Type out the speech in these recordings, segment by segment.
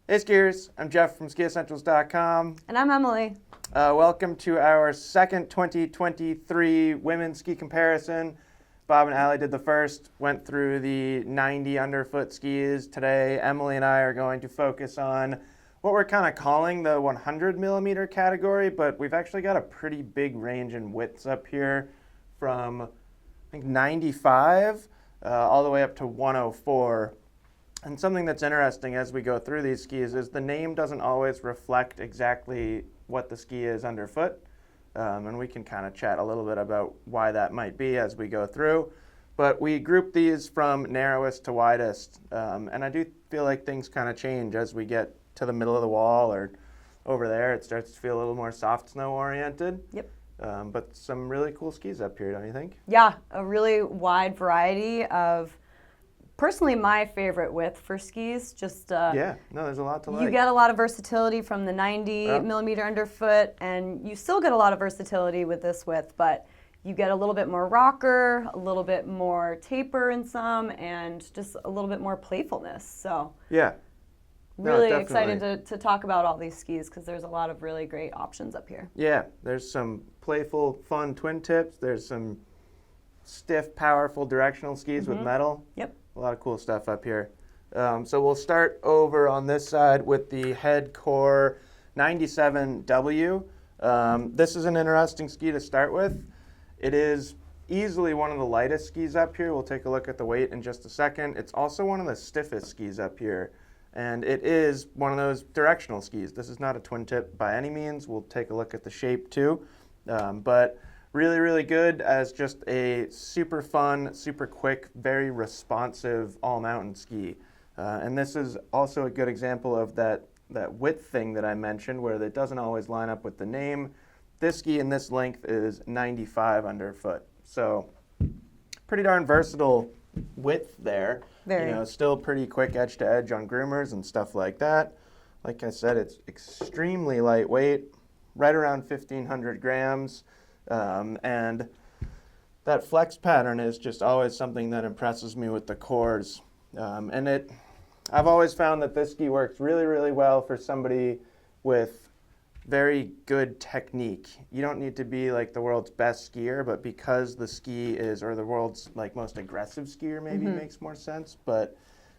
Hey skiers, I'm Jeff from skiessentials.com. And I'm Emily. Welcome to our second 2023 women's ski comparison. Bob and Allie did the first, went through the 90 underfoot skis. Today, Emily and I are going to focus on what we're kind of calling the 100 millimeter category, but we've actually got a pretty big range in widths up here from, I think, 95 all the way up to 104. And something that's interesting as we go through these skis is the name doesn't always reflect exactly what the ski is underfoot. And we can kind of chat a little bit about why that might be as we go through. But we group these from narrowest to widest. And I do feel like things kind of change as we get to the middle of the wall or over there. It starts to feel a little more soft snow oriented. Yep. But some really cool skis up here, don't you think? Yeah, a really wide variety of, personally, my favorite width for skis. Just there's a lot to like. You get a lot of versatility from the 90 millimeter underfoot, and you still get a lot of versatility with this width, but you get a little bit more rocker, a little bit more taper in some, and just a little bit more playfulness. So yeah, really excited to talk about all these skis because there's a lot of really great options up here. Yeah, there's some playful, fun twin tips. There's some stiff, powerful directional skis with metal. Yep. A lot of cool stuff up here. So we'll start over on this side with the Head Core 97W. This is an interesting ski to start with. It is easily one of the lightest skis up here. We'll take a look at the weight in just a second. It's also one of the stiffest skis up here. And it is one of those directional skis. This is not a twin tip by any means. We'll take a look at the shape too. But really, really good as just a super fun, super quick, very responsive all-mountain ski. And this is also a good example of that width thing that I mentioned where it doesn't always line up with the name. This ski in this length is 95 underfoot. So pretty darn versatile width there. Very. You know, still pretty quick edge to edge on groomers and stuff like that. Like I said, it's extremely lightweight, right around 1,500 grams. And that flex pattern is just always something that impresses me with the cores. I've always found that this ski works really, really well for somebody with very good technique. You don't need to be like the world's best skier, but because the ski is, or the world's like most aggressive skier maybe makes more sense, but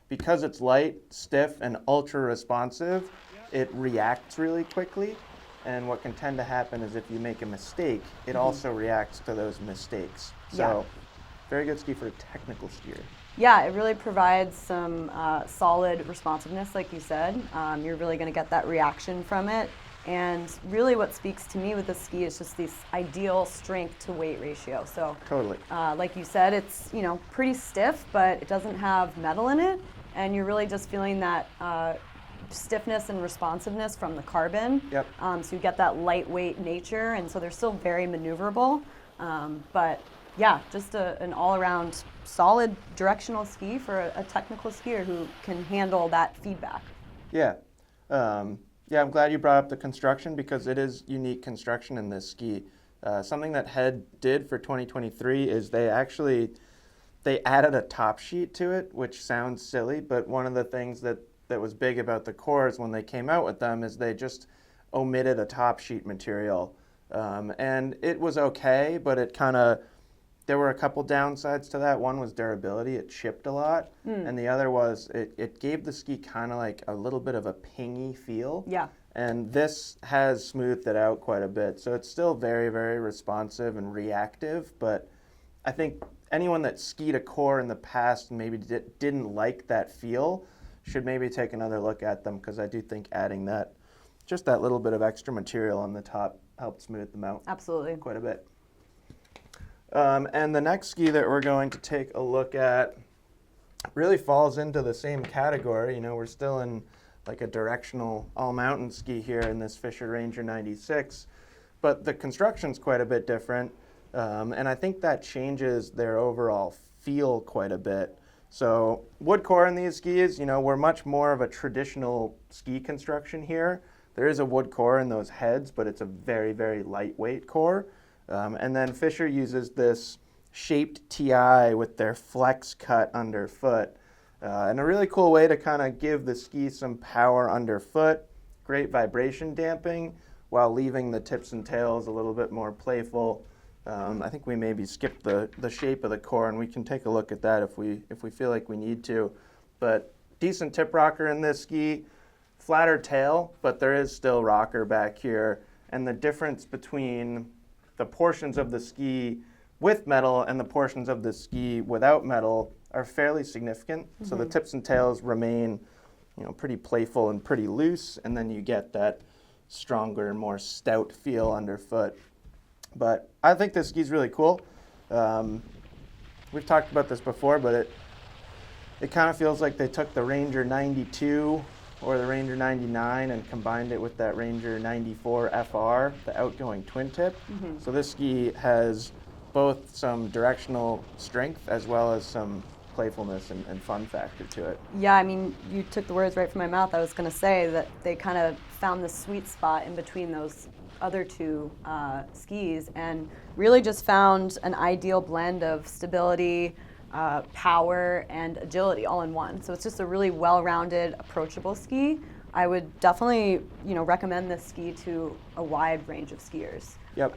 because it's light, stiff, and ultra responsive, it reacts really quickly. And what can tend to happen is if you make a mistake, it also reacts to those mistakes. So very good ski for a technical skier. Yeah, it really provides some solid responsiveness, like you said. You're really going to get that reaction from it. And really what speaks to me with the ski is just this ideal strength to weight ratio. So Totally. Like you said, it's pretty stiff, but it doesn't have metal in it. And you're really just feeling that stiffness and responsiveness from the carbon. Yep. So you get that lightweight nature, and so they're still very maneuverable. But yeah, just an all-around solid directional ski for a technical skier who can handle that feedback. Yeah. I'm glad you brought up the construction because it is unique construction in this ski. Something that Head did for 2023 is they added a top sheet to it, which sounds silly, but one of the things that was big about the cores when they came out with them is they just omitted a top sheet material. And it was okay, but there were a couple downsides to that. One was durability, it chipped a lot. And the other was it gave the ski kind of like a little bit of a pingy feel. Yeah. And this has smoothed it out quite a bit. So it's still very, very responsive and reactive, but I think anyone that skied a core in the past and maybe didn't like that feel should maybe take another look at them because I do think adding that little bit of extra material on the top helped smooth them out. Absolutely. Quite a bit. And the next ski that we're going to take a look at really falls into the same category. We're still in like a directional all-mountain ski here in this Fischer Ranger 96, but the construction's quite a bit different, and I think that changes their overall feel quite a bit. So wood core in these skis, we're much more of a traditional ski construction here. There is a wood core in those heads, but it's a very, very lightweight core. And then Fischer uses this shaped TI with their flex cut underfoot. And a really cool way to kind of give the ski some power underfoot, great vibration damping, while leaving the tips and tails a little bit more playful. I think we maybe skipped the shape of the core, and we can take a look at that if we feel like we need to. But decent tip rocker in this ski, flatter tail, but there is still rocker back here. And the difference between the portions of the ski with metal and the portions of the ski without metal are fairly significant. So the tips and tails remain, pretty playful and pretty loose, and then you get that stronger, more stout feel underfoot. But I think this ski's really cool. We've talked about this before, but it kind of feels like they took the Ranger 92 or the Ranger 99 and combined it with that Ranger 94 FR, the outgoing twin tip. So this ski has both some directional strength as well as some playfulness and fun factor to it. Yeah, I mean, you took the words right from my mouth. I was going to say that they kind of found the sweet spot in between those other two skis and really just found an ideal blend of stability, power, and agility all in one. So it's just a really well-rounded, approachable ski. I would definitely, recommend this ski to a wide range of skiers. Yep.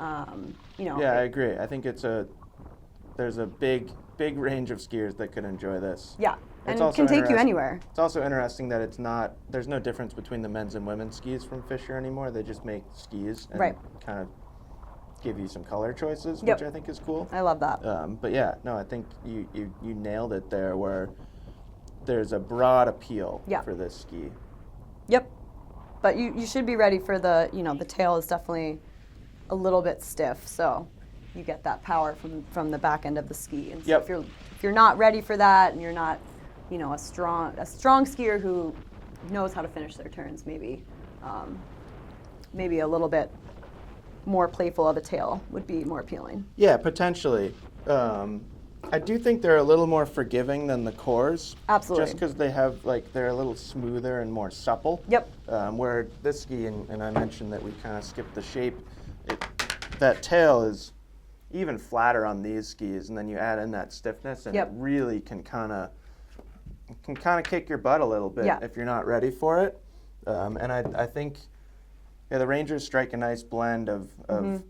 Yeah, I agree. I think there's a big range of skiers that could enjoy this. Yeah, and it can take you anywhere. It's also interesting that there's no difference between the men's and women's skis from Fischer anymore. They just make skis and kind of give you some color choices, which I think is cool. I love that. But yeah, no, I think you nailed it there, where there's a broad appeal for this ski. Yep. But you should be ready for the tail is definitely a little bit stiff, so you get that power from the back end of the ski. And so if you're not ready for that, and you're not, a strong skier who knows how to finish their turns, maybe a little bit more playful of a tail would be more appealing. Yeah, potentially. I do think they're a little more forgiving than the cores. Absolutely. Just because they're a little smoother and more supple. Yep. Where this ski, and I mentioned that we kind of skipped the shape, that tail is even flatter on these skis, and then you add in that stiffness, and it really can kind of kick your butt a little bit if you're not ready for it. And I think the Rangers strike a nice blend of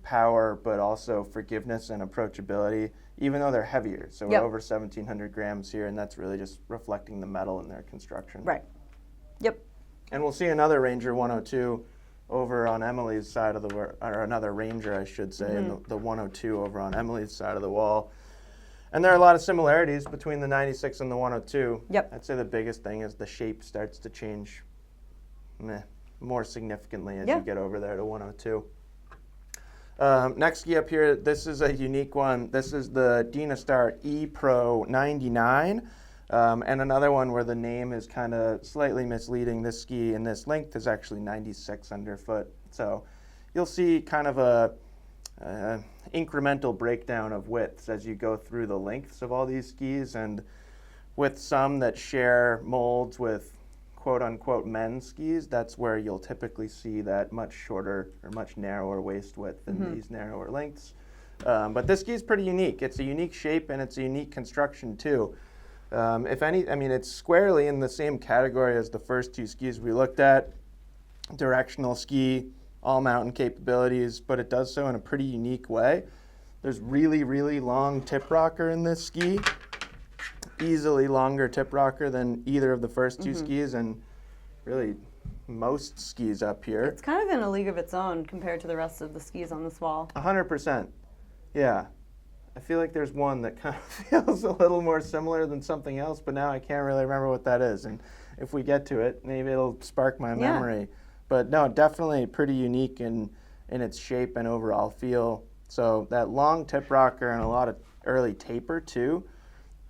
power, but also forgiveness and approachability, even though they're heavier. So we're over 1,700 grams here, and that's really just reflecting the metal in their construction. Right. Yep. And we'll see another Ranger 102 over on Emily's side of or another Ranger, I should say, and the 102 over on Emily's side of the wall. And there are a lot of similarities between the 96 and the 102. Yep. I'd say the biggest thing is the shape starts to change more significantly as you get over there to 102. Next ski up here, this is a unique one. This is the Dynastar E-Pro 99. And another one where the name is kind of slightly misleading. This ski in this length is actually 96 underfoot. So you'll see kind of a incremental breakdown of widths as you go through the lengths of all these skis, and with some that share molds with quote-unquote men's skis, that's where you'll typically see that much shorter or much narrower waist width than these narrower lengths. But this ski is pretty unique. It's a unique shape, and it's a unique construction too. It's squarely in the same category as the first two skis we looked at. Directional ski, all mountain capabilities, but it does so in a pretty unique way. There's really, really long tip rocker in this ski. Easily longer tip rocker than either of the first two skis, and really most skis up here. It's kind of in a league of its own compared to the rest of the skis on this wall. 100%. Yeah. I feel like there's one that kind of feels a little more similar than something else, but now I can't really remember what that is. And if we get to it, maybe it'll spark my memory. But no, definitely pretty unique in its shape and overall feel. So that long tip rocker and a lot of early taper too,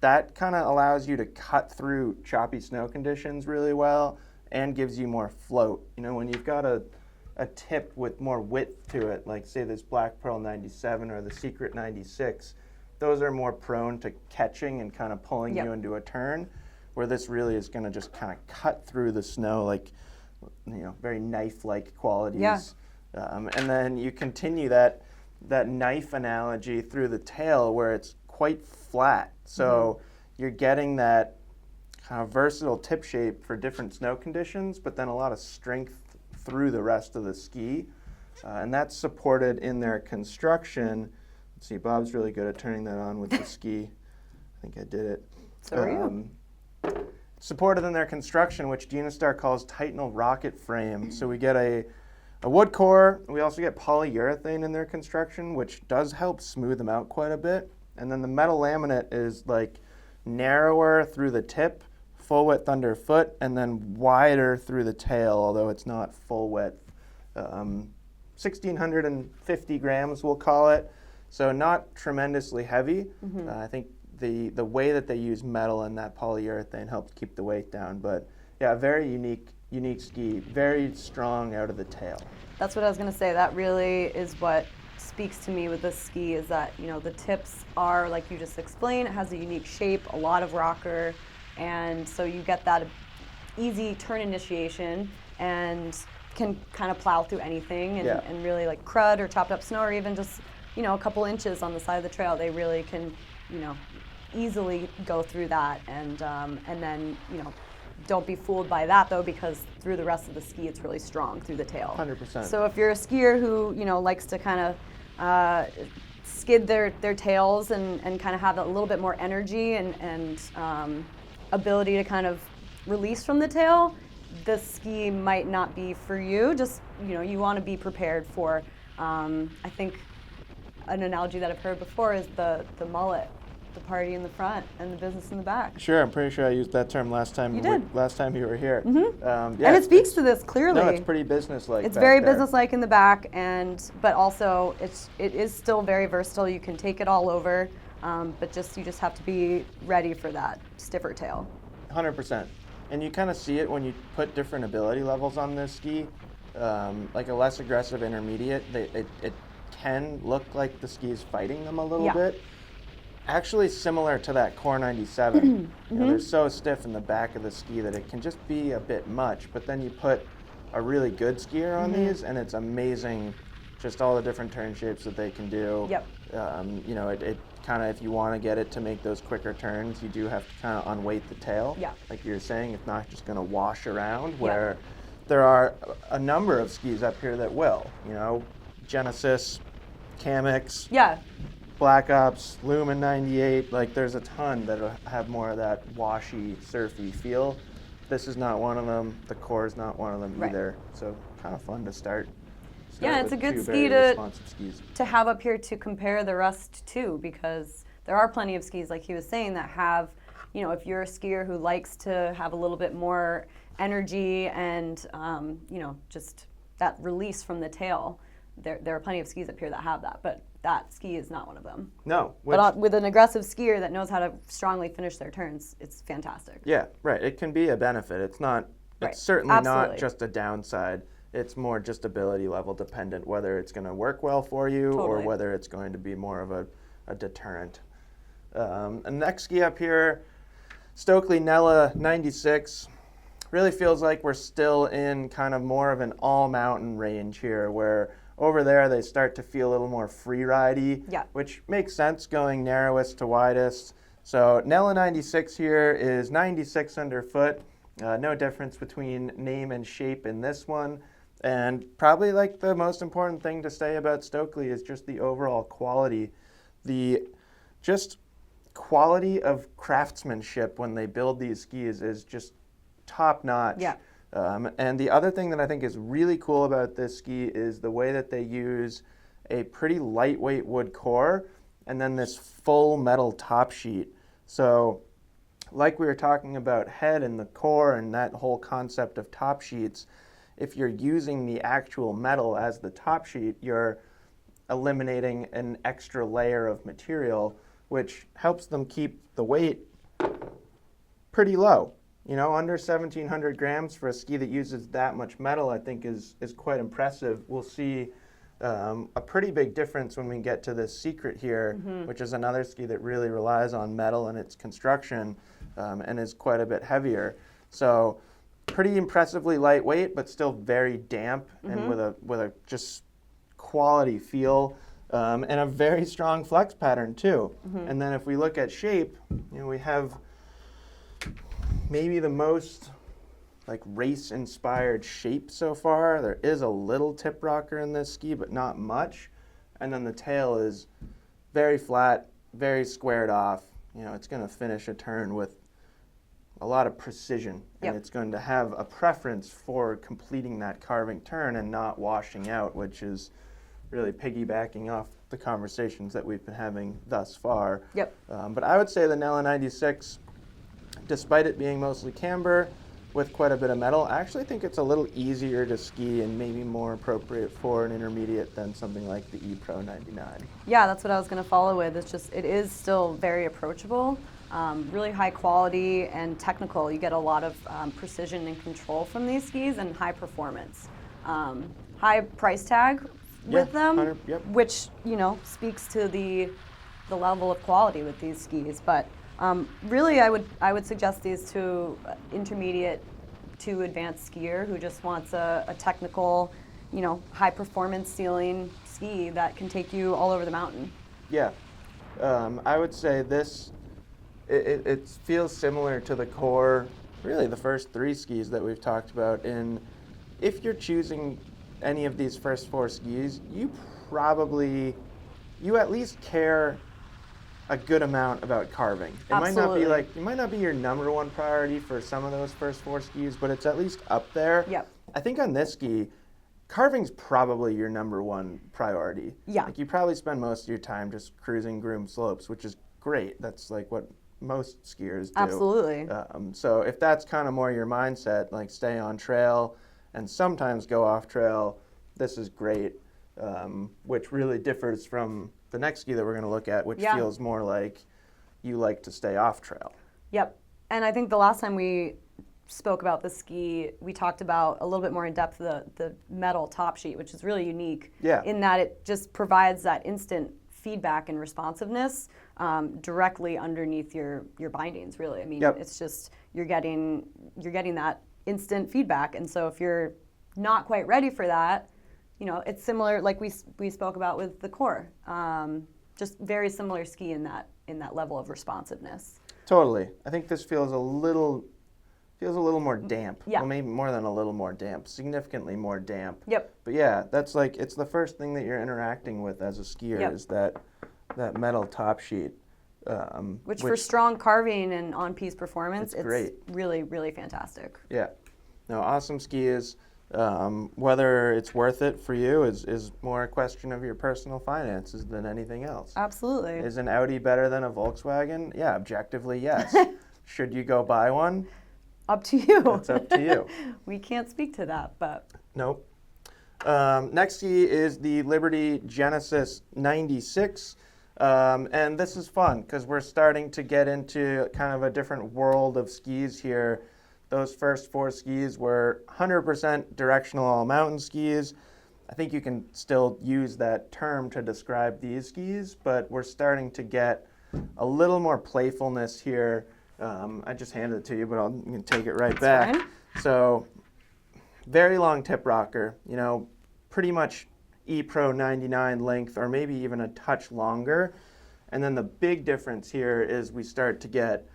that kind of allows you to cut through choppy snow conditions really well and gives you more float. When you've got a tip with more width to it, like say this Black Pearl 97 or the Secret 96, those are more prone to catching and kind of pulling you into a turn, where this really is going to just kind of cut through the snow, like, very knife-like qualities. And then you continue that knife analogy through the tail, where it's quite flat. So you're getting that kind of versatile tip shape for different snow conditions, but then a lot of strength through the rest of the ski. And that's supported in their construction. Let's see, Bob's really good at turning that on with the ski. I think I did it. So are you. Supported in their construction, which Dynastar calls Titanal rocket frame. So we get a wood core. We also get polyurethane in their construction, which does help smooth them out quite a bit. And then the metal laminate is like narrower through the tip, full width underfoot, and then wider through the tail, although it's not full width. 1,650 grams, we'll call it. So not tremendously heavy. I think the way that they use metal and that polyurethane helps keep the weight down. But yeah, very unique ski, very strong out of the tail. That's what I was going to say. That really is what speaks to me with this ski, is that, you know, the tips are, like you just explained, it has a unique shape, a lot of rocker, and so you get that easy turn initiation and can kind of plow through anything and really like crud or chopped up snow or even just, you know, a couple inches on the side of the trail. They really can, you know, easily go through that, and then, you know, don't be fooled by that though, because through the rest of the ski it's really strong through the tail. 100%. So if you're a skier who, you know, likes to kind of skid their tails and kind of have a little bit more energy and ability to kind of release from the tail, this ski might not be for you. Just, you know, you want to be prepared for, I think an analogy that I've heard before is the mullet, the party in the front and the business in the back. Sure, I'm pretty sure I used that term last time. You did. Last time you were here. And it speaks to this clearly. No, it's pretty businesslike. It's very businesslike in the back, but also it is still very versatile. You can take it all over, but you just have to be ready for that stiffer tail. 100%. And you kind of see it when you put different ability levels on this ski. Like a less aggressive intermediate, it can look like the ski is fighting them a little bit. Actually similar to that Core 97. You know, they're so stiff in the back of the ski that it can just be a bit much, but then you put a really good skier on these and it's amazing just all the different turn shapes that they can do. You know, it kind of, if you want to get it to make those quicker turns, you do have to kind of unweight the tail. Like you're saying, it's not just going to wash around, where there are a number of skis up here that will, you know, Genesis, Camox, Black Ops, Lumen 98, like there's a ton that have more of that washy, surfy feel. This is not one of them. The Core is not one of them either. So kind of fun to start. It's a good ski to have up here to compare the rest to, because there are plenty of skis, like he was saying, that have, you know, if you're a skier who likes to have a little bit more energy and, you know, just that release from the tail, there are plenty of skis up here that have that, but that ski is not one of them. No. But with an aggressive skier that knows how to strongly finish their turns, it's fantastic. Yeah, right. It can be a benefit. It's not. It's certainly not just a downside. It's more just ability level dependent, whether it's going to work well for you or whether it's going to be more of a deterrent. And next ski up here, Stockli Nela 96. Really feels like we're still in kind of more of an all mountain range here, where over there they start to feel a little more free ridey, which makes sense going narrowest to widest. So Nela 96 here is 96 underfoot. No difference between name and shape in this one. And probably like the most important thing to say about Stockli is just the overall quality. The just quality of craftsmanship when they build these skis is just top notch. And the other thing that I think is really cool about this ski is the way that they use a pretty lightweight wood core and then this full metal top sheet. So like we were talking about head and the core and that whole concept of top sheets, if you're using the actual metal as the top sheet, you're eliminating an extra layer of material, which helps them keep the weight pretty low. You know, under 1,700 grams for a ski that uses that much metal, I think is quite impressive. We'll see a pretty big difference when we get to this Secret here, which is another ski that really relies on metal in its construction and is quite a bit heavier. So pretty impressively lightweight, but still very damp and with a just quality feel and a very strong flex pattern too. And then if we look at shape, you know, we have maybe the most like race-inspired shape so far. There is a little tip rocker in this ski, but not much. And then the tail is very flat, very squared off. You know, it's going to finish a turn with a lot of precision, and it's going to have a preference for completing that carving turn and not washing out, which is really piggybacking off the conversations that we've been having thus far. But I would say the Nela 96, despite it being mostly camber with quite a bit of metal, I actually think it's a little easier to ski and maybe more appropriate for an intermediate than something like the E-Pro 99. Yeah, that's what I was going to follow with. It's just, it is still very approachable, really high quality and technical. You get a lot of precision and control from these skis and high performance. High price tag with them, which, you know, speaks to the level of quality with these skis. But really, I would suggest these to intermediate to advanced skier who just wants a technical, you know, high performance ceiling ski that can take you all over the mountain. Yeah, I would say this. It feels similar to the core, really the first 3 skis that we've talked about. And if you're choosing any of these first 4 skis, you at least care a good amount about carving. It might not be your number 1 priority for some of those first 4 skis, but it's at least up there. I think on this ski, carving's probably your number 1 priority. Like you probably spend most of your time just cruising groomed slopes, which is great. That's like what most skiers do. Absolutely. So if that's kind of more your mindset, like stay on trail and sometimes go off trail, this is great, which really differs from the next ski that we're going to look at, which feels more like you like to stay off trail. And I think the last time we spoke about the ski, we talked about a little bit more in depth the metal top sheet, which is really unique in that it just provides that instant feedback and responsiveness directly underneath your bindings, really. I mean, it's just, you're getting that instant feedback. And so if you're not quite ready for that, you know, it's similar, like we spoke about with the core. Just very similar ski in that level of responsiveness. Totally. I think this feels a little more damp. Well, maybe more than a little more damp, significantly more damp. But yeah, that's like, it's the first thing that you're interacting with as a skier is that metal top sheet. Which for strong carving and on-piece performance, it's great. Really, really fantastic. Yeah. No, awesome skis. Whether it's worth it for you is more a question of your personal finances than anything else. Absolutely. Is an Audi better than a Volkswagen? Yeah, objectively, yes. Should you go buy one? Up to you. It's up to you. We can't speak to that, but. Nope. Next ski is the Liberty Genesis 96. And this is fun because we're starting to get into kind of a different world of skis here. Those first 4 skis were 100% directional all-mountain skis. I think you can still use that term to describe these skis, but we're starting to get a little more playfulness here. I just handed it to you, but I'm going to take it right back. Fine. So, very long tip rocker, you know, pretty much E-Pro 99 length, or maybe even a touch longer. And then the big difference here is we start to get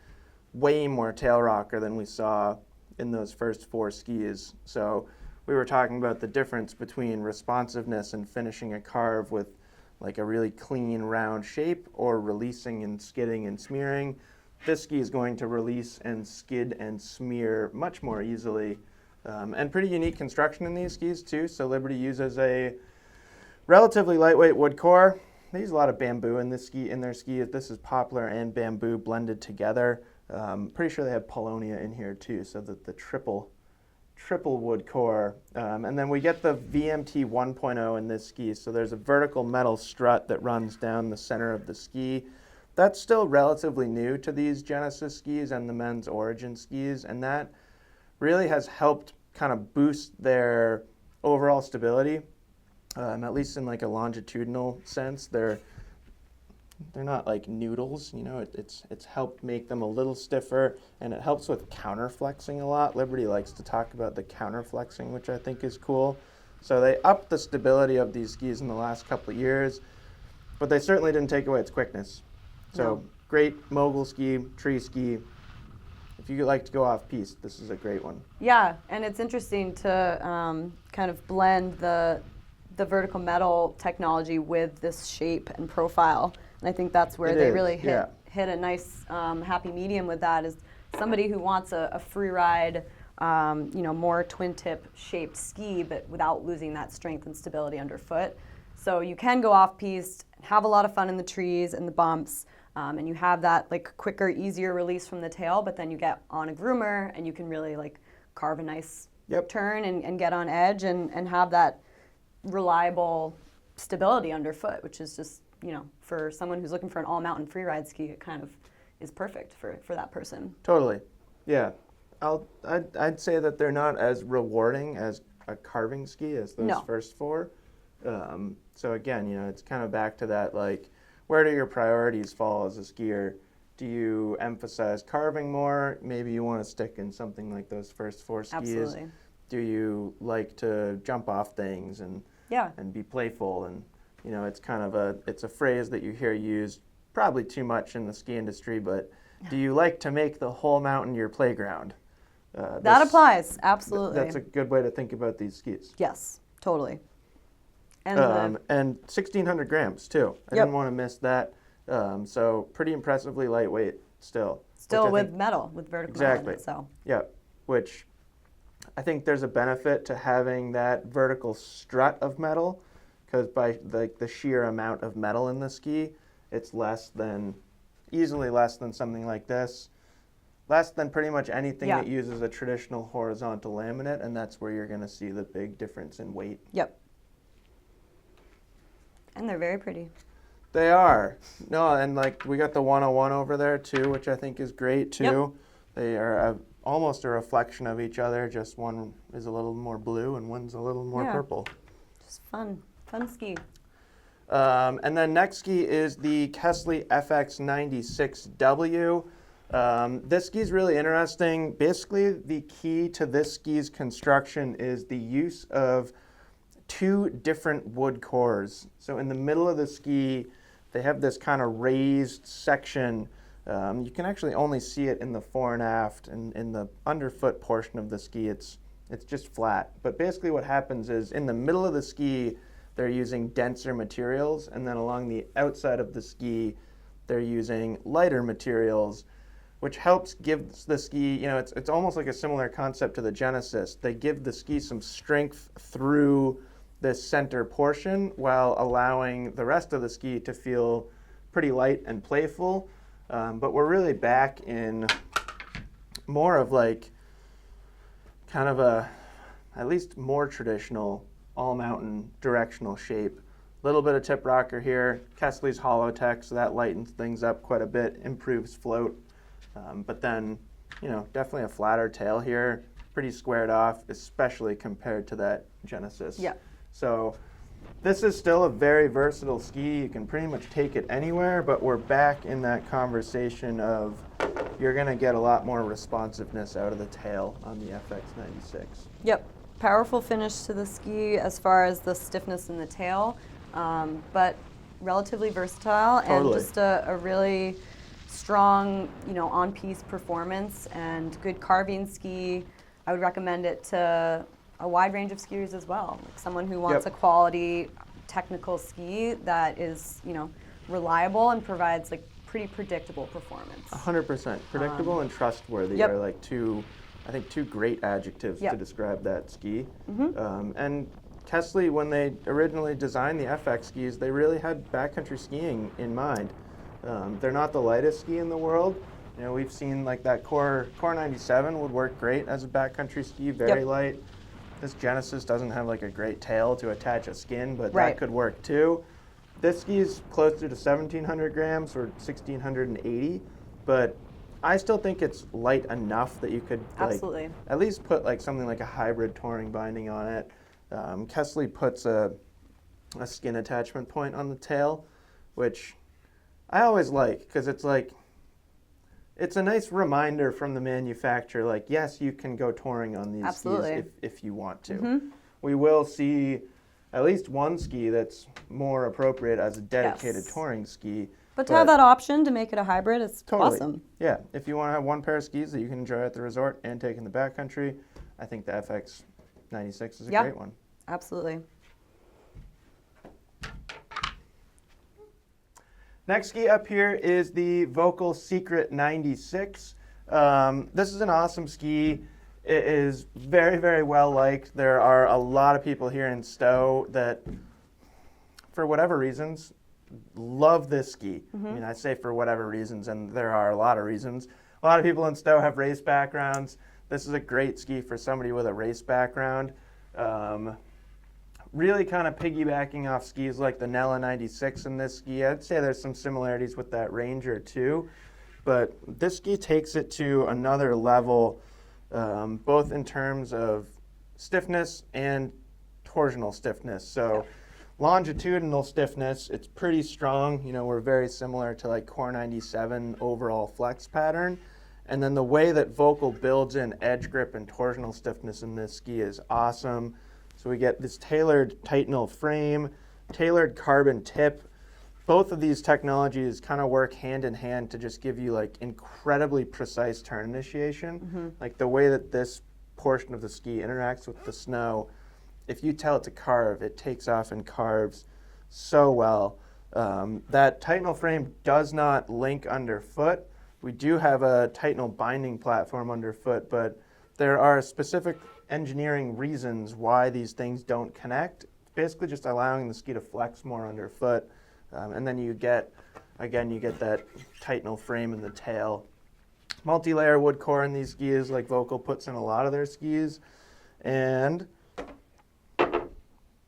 way more tail rocker than we saw in those first 4 skis. So we were talking about the difference between responsiveness and finishing a carve with like a really clean round shape, or releasing and skidding and smearing. This ski is going to release and skid and smear much more easily. And pretty unique construction in these skis too. So Liberty uses a relatively lightweight wood core. They use a lot of bamboo in their skis. This is poplar and bamboo blended together. Pretty sure they have paulownia in here too, so that the triple wood core. And then we get the VMT 1.0 in this ski. So there's a vertical metal strut that runs down the center of the ski. That's still relatively new to these Genesis skis and the men's Origin skis, and that really has helped kind of boost their overall stability, at least in like a longitudinal sense. They're not like noodles, you know. It's helped make them a little stiffer, and it helps with counterflexing a lot. Liberty likes to talk about the counterflexing, which I think is cool. So they upped the stability of these skis in the last couple of years, but they certainly didn't take away its quickness. So great mogul ski, tree ski, if you like to go off piste, this is a great one. Yeah, and it's interesting to kind of blend the vertical metal technology with this shape and profile. And I think that's where they really hit a nice happy medium with that, is somebody who wants a free ride, more twin tip shaped ski, but without losing that strength and stability underfoot. So you can go off piste, have a lot of fun in the trees and the bumps, and you have that like quicker, easier release from the tail, but then you get on a groomer and you can really like carve a nice turn and get on edge and have that reliable stability underfoot, which is just, for someone who's looking for an all-mountain freeride ski, it kind of is perfect for that person. Totally. Yeah. I'd say that they're not as rewarding as a carving ski as those first four. So again, it's kind of back to that, like, where do your priorities fall as a skier? Do you emphasize carving more? Maybe you want to stick in something like those first four skis. Absolutely. Do you like to jump off things and be playful? And it's kind of it's a phrase that you hear used probably too much in the ski industry, but do you like to make the whole mountain your playground? That applies, absolutely. That's a good way to think about these skis. Yes, totally. And 1,600 grams, too. I didn't want to miss that. So pretty impressively lightweight still. Still with metal, with vertical metal in it, so. Yeah, which I think there's a benefit to having that vertical strut of metal, because by the sheer amount of metal in the ski, it's easily less than something like this. Less than pretty much anything that uses a traditional horizontal laminate, and that's where you're going to see the big difference in weight. Yep. And they're very pretty. They are. No, and we got the 101 over there too, which I think is great too. Yep. They are almost a reflection of each other, just one is a little more blue and one's a little more purple. Just fun ski. And then next ski is the Kastle FX 96W. This ski is really interesting. Basically, the key to this ski's construction is the use of two different wood cores. So in the middle of the ski, they have this kind of raised section. You can actually only see it in the fore and aft, and in the underfoot portion of the ski, it's just flat. But basically what happens is in the middle of the ski, they're using denser materials, and then along the outside of the ski, they're using lighter materials, which helps give the ski, it's almost like a similar concept to the Genesis. They give the ski some strength through this center portion while allowing the rest of the ski to feel pretty light and playful. But we're really back in more of kind of at least more traditional all-mountain directional shape. A little bit of tip rocker here. Kastle's hollow tech, so that lightens things up quite a bit, improves float. But then, definitely a flatter tail here, pretty squared off, especially compared to that Genesis. Yeah. So this is still a very versatile ski. You can pretty much take it anywhere, but we're back in that conversation of you're going to get a lot more responsiveness out of the tail on the FX96. Yep. Powerful finish to the ski as far as the stiffness in the tail, but relatively versatile and just a really strong, on-piste performance and good carving ski. I would recommend it to a wide range of skiers as well. Like someone who wants a quality technical ski that is, reliable and provides pretty predictable performance. 100%. Predictable and trustworthy are two great adjectives to describe that ski. Mm-hmm. And Kastle, when they originally designed the FX skis, they really had backcountry skiing in mind. They're not the lightest ski in the world. We've seen that Core 97 would work great as a backcountry ski, very light. This Genesis doesn't have a great tail to attach a skin, but that could work too. This ski is closer to 1,700 grams or 1,680, but I still think it's light enough that you could at least put something like a hybrid touring binding on it. Kastle puts a skin attachment point on the tail, which I always like, because it's a nice reminder from the manufacturer, yes, you can go touring on these skis if you want to. Mm-hmm. We will see at least one ski that's more appropriate as a dedicated touring ski, But to have that option to make it a hybrid is totally awesome. Yeah, if you want to have one pair of skis that you can enjoy at the resort and take in the backcountry, I think the FX 96 is a great one. Absolutely. Next ski up here is the Volkl Secret 96. This is an awesome ski. It is very, very well liked. There are a lot of people here in Stowe that, for whatever reasons, love this ski. I mean, I say for whatever reasons, and there are a lot of reasons. A lot of people in Stowe have race backgrounds. This is a great ski for somebody with a race background. Really kind of piggybacking off skis like the Nela 96 in this ski. I'd say there's some similarities with that Ranger too, but this ski takes it to another level, both in terms of stiffness and torsional stiffness. So longitudinal stiffness, it's pretty strong. You know, we're very similar to like Core 97 overall flex pattern. And then the way that Volkl builds in edge grip and torsional stiffness in this ski is awesome. So we get this tailored Titanal frame, tailored carbon tip. Both of these technologies kind of work hand in hand to just give you like incredibly precise turn initiation. Like the way that this portion of the ski interacts with the snow, if you tell it to carve, it takes off and carves so well. That Titanal frame does not link underfoot. We do have a Titanal binding platform underfoot, but there are specific engineering reasons why these things don't connect. It's basically just allowing the ski to flex more underfoot. And then you get that Titanal frame in the tail. Multi-layer wood core in these skis, like Volkl puts in a lot of their skis. And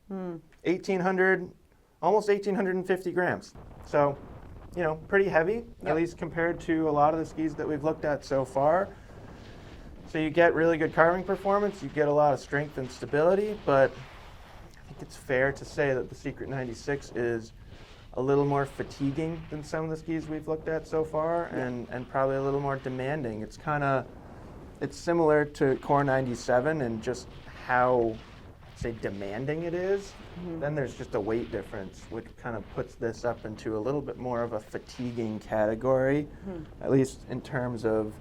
1,800, almost 1,850 grams. So, you know, pretty heavy, at least compared to a lot of the skis that we've looked at so far. So you get really good carving performance, you get a lot of strength and stability, but I think it's fair to say that the Secret 96 is a little more fatiguing than some of the skis we've looked at so far, and probably a little more demanding. It's similar to Core 97 and just how, say, demanding it is. Then there's just a weight difference, which kind of puts this up into a little bit more of a fatiguing category, at least in terms of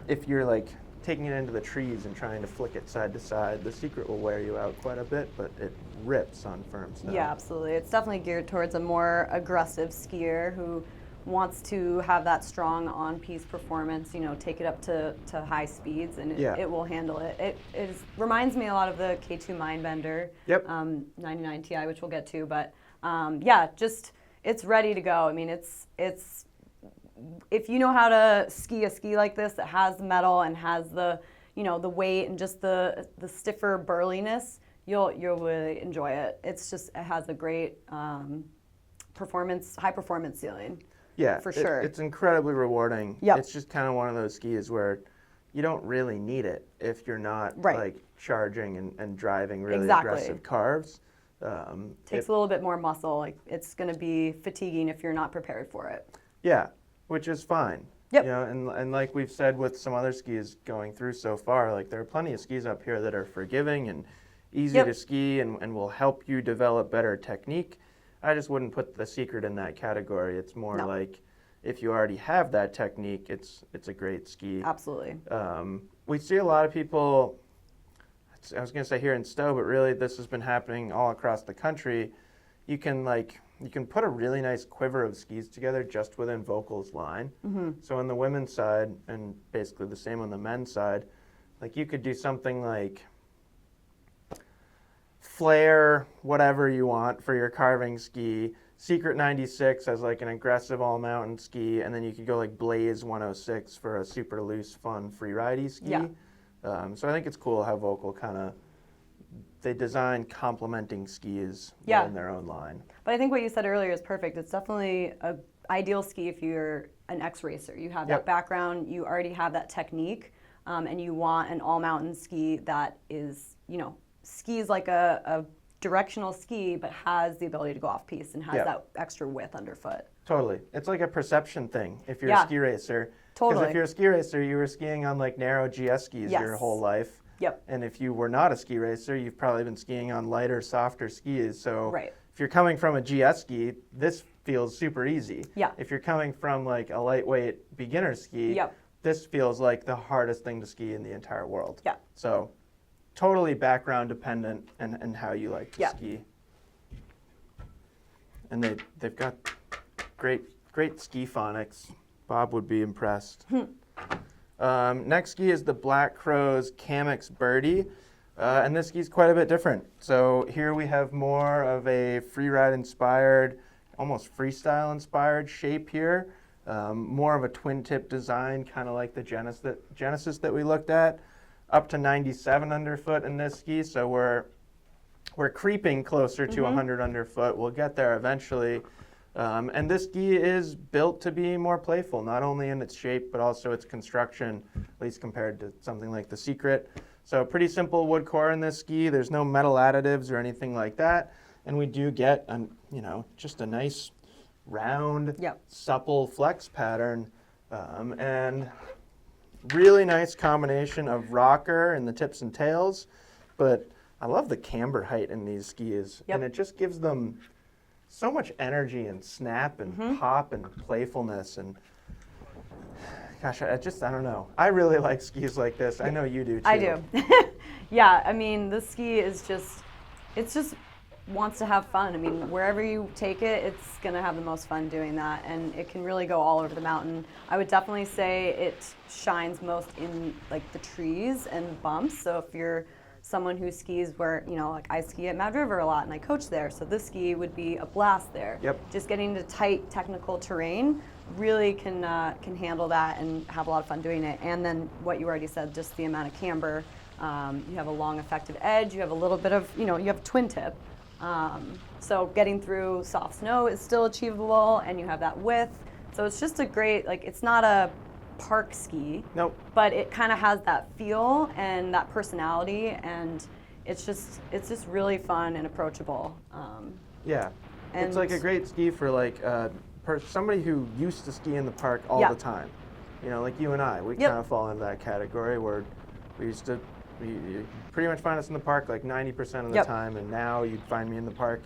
if you're like taking it into the trees and trying to flick it side to side. The Secret will wear you out quite a bit, but it rips on firm snow. Yeah, absolutely. It's definitely geared towards a more aggressive skier who wants to have that strong on-piste performance, you know, take it up to high speeds, and it will handle it. It reminds me a lot of the K2 Mindbender 99 Ti, which we'll get to, but just it's ready to go. I mean, it's if you know how to ski a ski like this that has the metal and has the, you know, the weight and just the stiffer burliness, you'll really enjoy it. It's just, it has a great high performance ceiling. Yeah, for sure. It's incredibly rewarding. Yep. It's just kind of one of those skis where you don't really need it if you're not like charging and driving really aggressive carves. Takes a little bit more muscle. Like, it's going to be fatiguing if you're not prepared for it. Yeah, which is fine. Yep. You know, and like we've said with some other skis going through so far, like there are plenty of skis up here that are forgiving and easy to ski and will help you develop better technique. I just wouldn't put the Secret in that category. It's more like if you already have that technique, it's a great ski. Absolutely. We see a lot of people, I was going to say here in Stowe, but really this has been happening all across the country. You can put a really nice quiver of skis together just within Volkl's line. So on the women's side, and basically the same on the men's side, like you could do something like flare whatever you want for your carving ski, Secret 96 as like an aggressive all-mountain ski, and then you could go like Blaze 106 for a super loose, fun, free-ridey ski. So I think it's cool how Volkl they design complementing skis in their own line. But I think what you said earlier is perfect. It's definitely an ideal ski if you're an ex-racer. You have that background, you already have that technique, and you want an all-mountain ski that is, you know, skis like a directional ski, but has the ability to go off-piste and has that extra width underfoot. Totally. It's like a perception thing if you're a ski racer. Totally. Because if you're a ski racer, you were skiing on like narrow GS skis your whole life. And if you were not a ski racer, you've probably been skiing on lighter, softer skis. So if you're coming from a GS ski, this feels super easy. Yeah. If you're coming from like a lightweight beginner ski, Yep. this feels like the hardest thing to ski in the entire world. Yeah. So totally background dependent and how you like to Yeah. ski. And they've got great ski phonics. Bob would be impressed. Next ski is the Black Crow's Camox Birdie. And this ski's quite a bit different. So here we have more of a freeride inspired, almost freestyle inspired shape here. More of a twin tip design, kind of like the Genesis that we looked at. Up to 97 underfoot in this ski, so we're creeping closer to 100 underfoot. We'll get there eventually. And this ski is built to be more playful, not only in its shape, but also its construction, at least compared to something like the Secret. So pretty simple wood core in this ski. There's no metal additives or anything like that. And we do get, just a nice round, supple flex pattern. And really nice combination of rocker in the tips and tails. But I love the camber height in these skis. And it just gives them so much energy and snap and pop and playfulness. And gosh, I don't know. I really like skis like this. I know you do too. I do. Yeah, I mean, this ski is it's just wants to have fun. I mean, wherever you take it, it's going to have the most fun doing that, and it can really go all over the mountain. I would definitely say it shines most in like the trees and bumps. So if you're someone who skis where, like I ski at Mad River a lot and I coach there, so this ski would be a blast there. Yep. Just getting to tight technical terrain really can handle that and have a lot of fun doing it. And then what you already said, just the amount of camber. You have a long effective edge, you have a little bit of, you have twin tip. So getting through soft snow is still achievable, and you have that width. So it's just a great, it's not a park ski. Nope. But it kind of has that feel and that personality, and it's just really fun and approachable. Yeah. It's like a great ski for somebody who used to ski in the park all the time. Like you and I, we kind of fall into that category where we used to. You pretty much find us in the park like 90% of the time, and now you'd find me in the park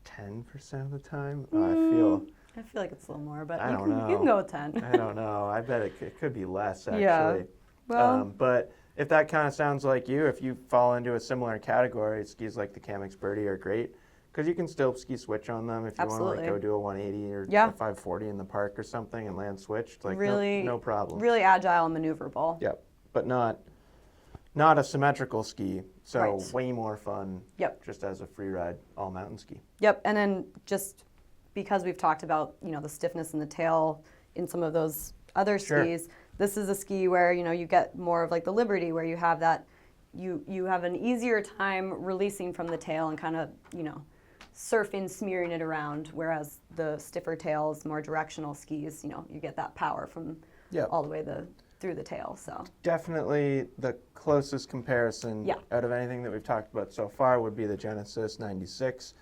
10% of the time. I feel like it's a little more, but you can go with 10. I don't know. I bet it could be less, actually. Yeah. Well, but if that kind of sounds like you, if you fall into a similar category, skis like the Camox Birdie are great because you can still ski switch on them if you want to go do a 180 or a 540 in the park or something and land switch. It's really, no problem. Really agile and maneuverable. Yep, but not a symmetrical ski, so way more fun just as a free ride all mountain ski. Yep, and then just because we've talked about, the stiffness in the tail in some of those other skis, this is a ski where, you get more of like the Liberty where you have that, you have an easier time releasing from the tail and kind of, surfing, smearing it around, whereas the stiffer tails, more directional skis, you get that power from all the way through the tail. So definitely the closest comparison out of anything that we've talked about so far would be the Genesis 96.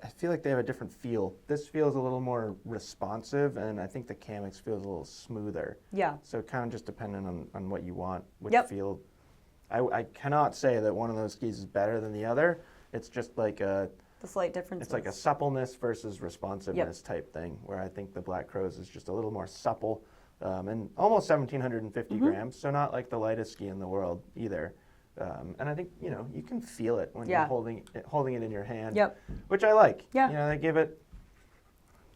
I feel like they have a different feel. This feels a little more responsive, and I think the Camox feels a little smoother. Yeah. So kind of just depending on what you want, which feel. I cannot say that one of those skis is better than the other. It's just like the slight difference. It's like a suppleness versus responsiveness type thing, where I think the Black Crow's is just a little more supple. And almost 1,750 grams, so not like the lightest ski in the world either. And I think, you can feel it when you're holding it in your hand, which I like. Yeah.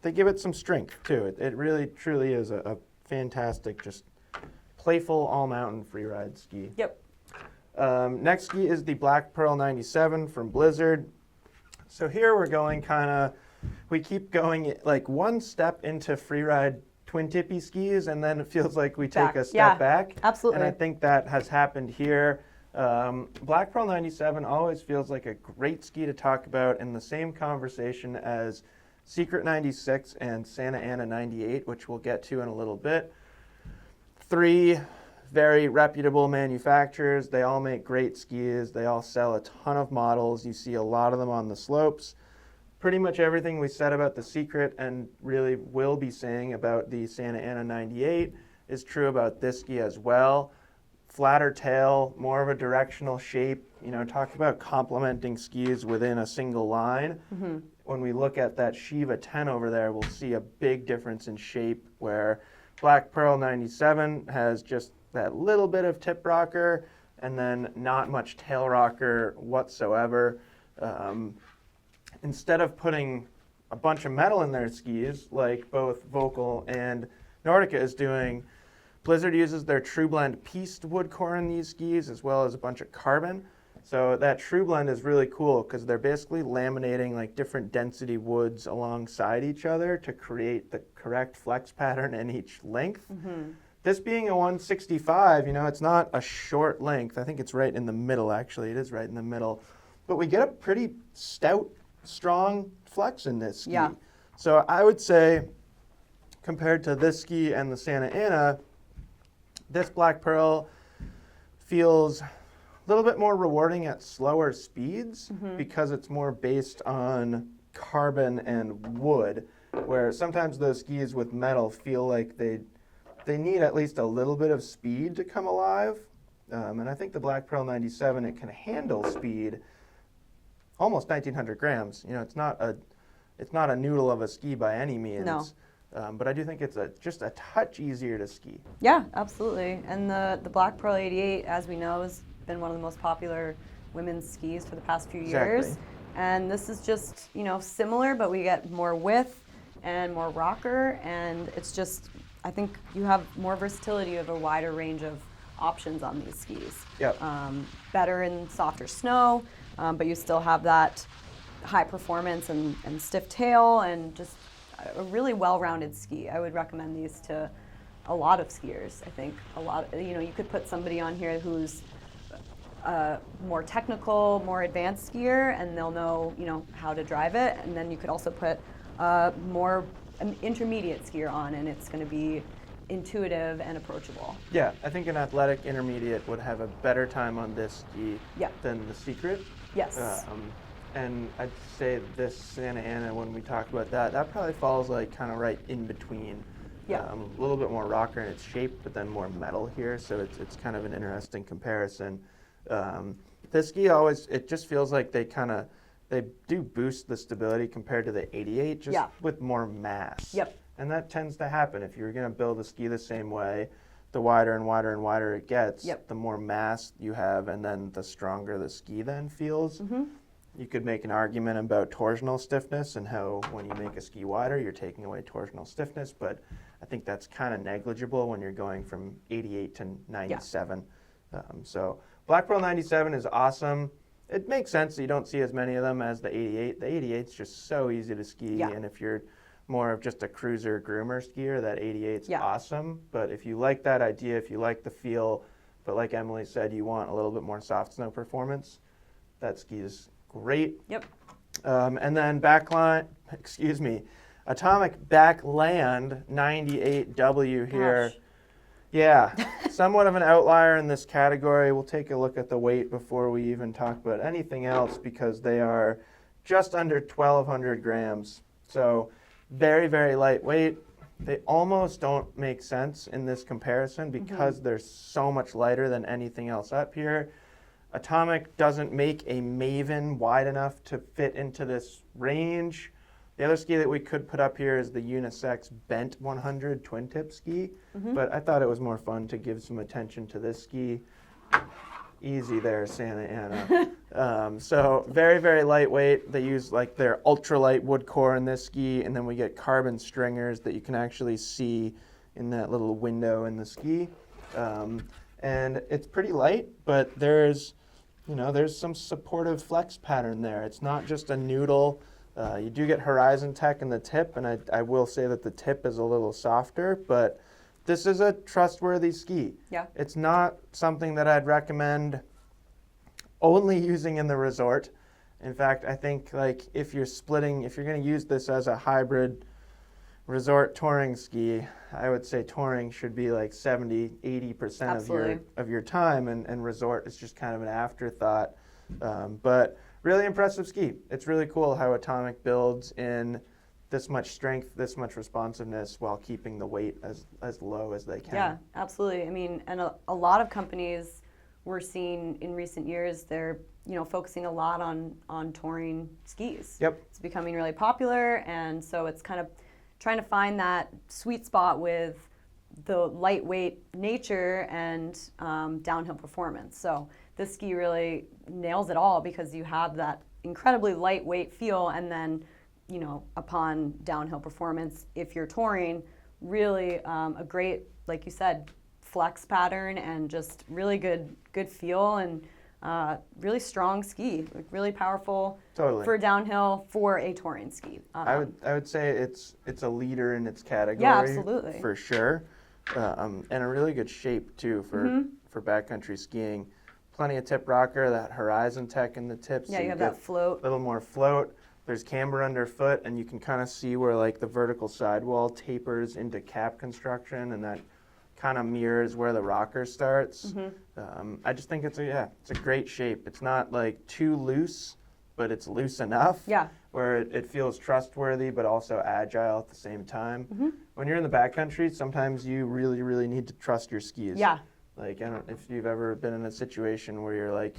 They give it some strength too. It really, truly is a fantastic, just playful all-mountain freeride ski. Yep. Next ski is the Black Pearl 97 from Blizzard. So here we keep going like one step into freeride twin tippy skis, and then it feels like we take a step back. Absolutely. And I think that has happened here. Black Pearl 97 always feels like a great ski to talk about in the same conversation as Secret 96 and Santa Ana 98, which we'll get to in a little bit. 3 very reputable manufacturers. They all make great skis. They all sell a ton of models. You see a lot of them on the slopes. Pretty much everything we said about the Secret and really will be saying about the Santa Ana 98 is true about this ski as well. Flatter tail, more of a directional shape. Talk about complementing skis within a single line. when we look at that Sheeva 10 over there, we'll see a big difference in shape where Black Pearl 97 has just that little bit of tip rocker and then not much tail rocker whatsoever. Instead of putting a bunch of metal in their skis, like both Volkl and Nordica is doing, Blizzard uses their True Blend pieced wood core in these skis as well as a bunch of carbon. So that True Blend is really cool because they're basically laminating like different density woods alongside each other to create the correct flex pattern in each length. This being a 165, it's not a short length. I think it's right in the middle, actually. It is right in the middle. But we get a pretty stout, strong flex in this ski. Yeah. So I would say, compared to this ski and the Santa Ana, this Black Pearl feels a little bit more rewarding at slower speeds because it's more based on carbon and wood, where sometimes those skis with metal feel like they need at least a little bit of speed to come alive. And I think the Black Pearl 97, it can handle speed almost 1,900 grams. It's not a noodle of a ski by any means. No. But I do think it's just a touch easier to ski. Yeah, absolutely. And the Black Pearl 88, as we know, has been one of the most popular women's skis for the past few years. Exactly. And this is just, similar, but we get more width and more rocker. And it's just, I think you have more versatility of a wider range of options on these skis. Yep. Better in softer snow, but you still have that high performance and stiff tail and just a really well-rounded ski. I would recommend these to a lot of skiers. I think you could put somebody on here who's more technical, more advanced skier, and they'll know, how to drive it. And then you could also put an intermediate skier on, and it's going to be intuitive and approachable. Yeah, I think an athletic intermediate would have a better time on this ski than the Secret. Yes. And I'd say this Santa Ana, when we talk about that probably falls like kind of right in between. Yeah. A little bit more rocker in its shape, but then more metal here, so it's kind of an interesting comparison. This ski it just feels like they do boost the stability compared to the 88, just with more mass. Yep. And that tends to happen. If you're going to build a ski the same way, the wider and wider and wider it gets, the more mass you have, and then the stronger the ski then feels. You could make an argument about torsional stiffness and how when you make a ski wider, you're taking away torsional stiffness, but I think that's kind of negligible when you're going from 88 to 97. So Black Pearl 97 is awesome. It makes sense that you don't see as many of them as the 88. The 88 is just so easy to ski, and if you're more of just a cruiser groomer skier, that 88's awesome. But if you like that idea, if you like the feel, but like Emily said, you want a little bit more soft snow performance, that ski is great. Yep. And then Atomic Backland 98W here. Gosh. Yeah, somewhat of an outlier in this category. We'll take a look at the weight before we even talk about anything else because they are just under 1,200 grams. So very, very lightweight. They almost don't make sense in this comparison because they're so much lighter than anything else up here. Atomic doesn't make a Maven wide enough to fit into this range. The other ski that we could put up here is the unisex Bent 100 twin tip ski, but I thought it was more fun to give some attention to this ski. Easy there, Santa Ana. So very, very lightweight. They use like their ultralight wood core in this ski, and then we get carbon stringers that you can actually see in that little window in the ski. And it's pretty light, but there's some supportive flex pattern there. It's not just a noodle. You do get Horizon Tech in the tip, and I will say that the tip is a little softer, but this is a trustworthy ski. Yeah. It's not something that I'd recommend only using in the resort. In fact, I think like if you're going to use this as a hybrid resort touring ski, I would say touring should be like 70-80% of your time, and resort is just kind of an afterthought. But really impressive ski. It's really cool how Atomic builds in this much strength, this much responsiveness while keeping the weight as low as they can. Yeah, absolutely. I mean, and a lot of companies we're seeing in recent years, they're focusing a lot on touring skis. Yep. It's becoming really popular, and so it's kind of trying to find that sweet spot with the lightweight nature and downhill performance. So this ski really nails it all because you have that incredibly lightweight feel, and then upon downhill performance, if you're touring, really a great, like you said, flex pattern and just really good feel and really strong ski, like really powerful. Totally. For downhill for a touring ski. I would say it's a leader in its category. Yeah, absolutely. For sure, and a really good shape too for backcountry skiing. Plenty of tip rocker, that horizon tech in the tips. Yeah, so you have that float. A little more float. There's camber underfoot, and you can kind of see where like the vertical sidewall tapers into cap construction, and that kind of mirrors where the rocker starts. I just think it's a great shape. It's not like too loose, but it's loose enough. Yeah. Where it feels trustworthy, but also agile at the same time. When you're in the backcountry, sometimes you really, really need to trust your skis. Yeah. Like, I don't know if you've ever been in a situation where you're like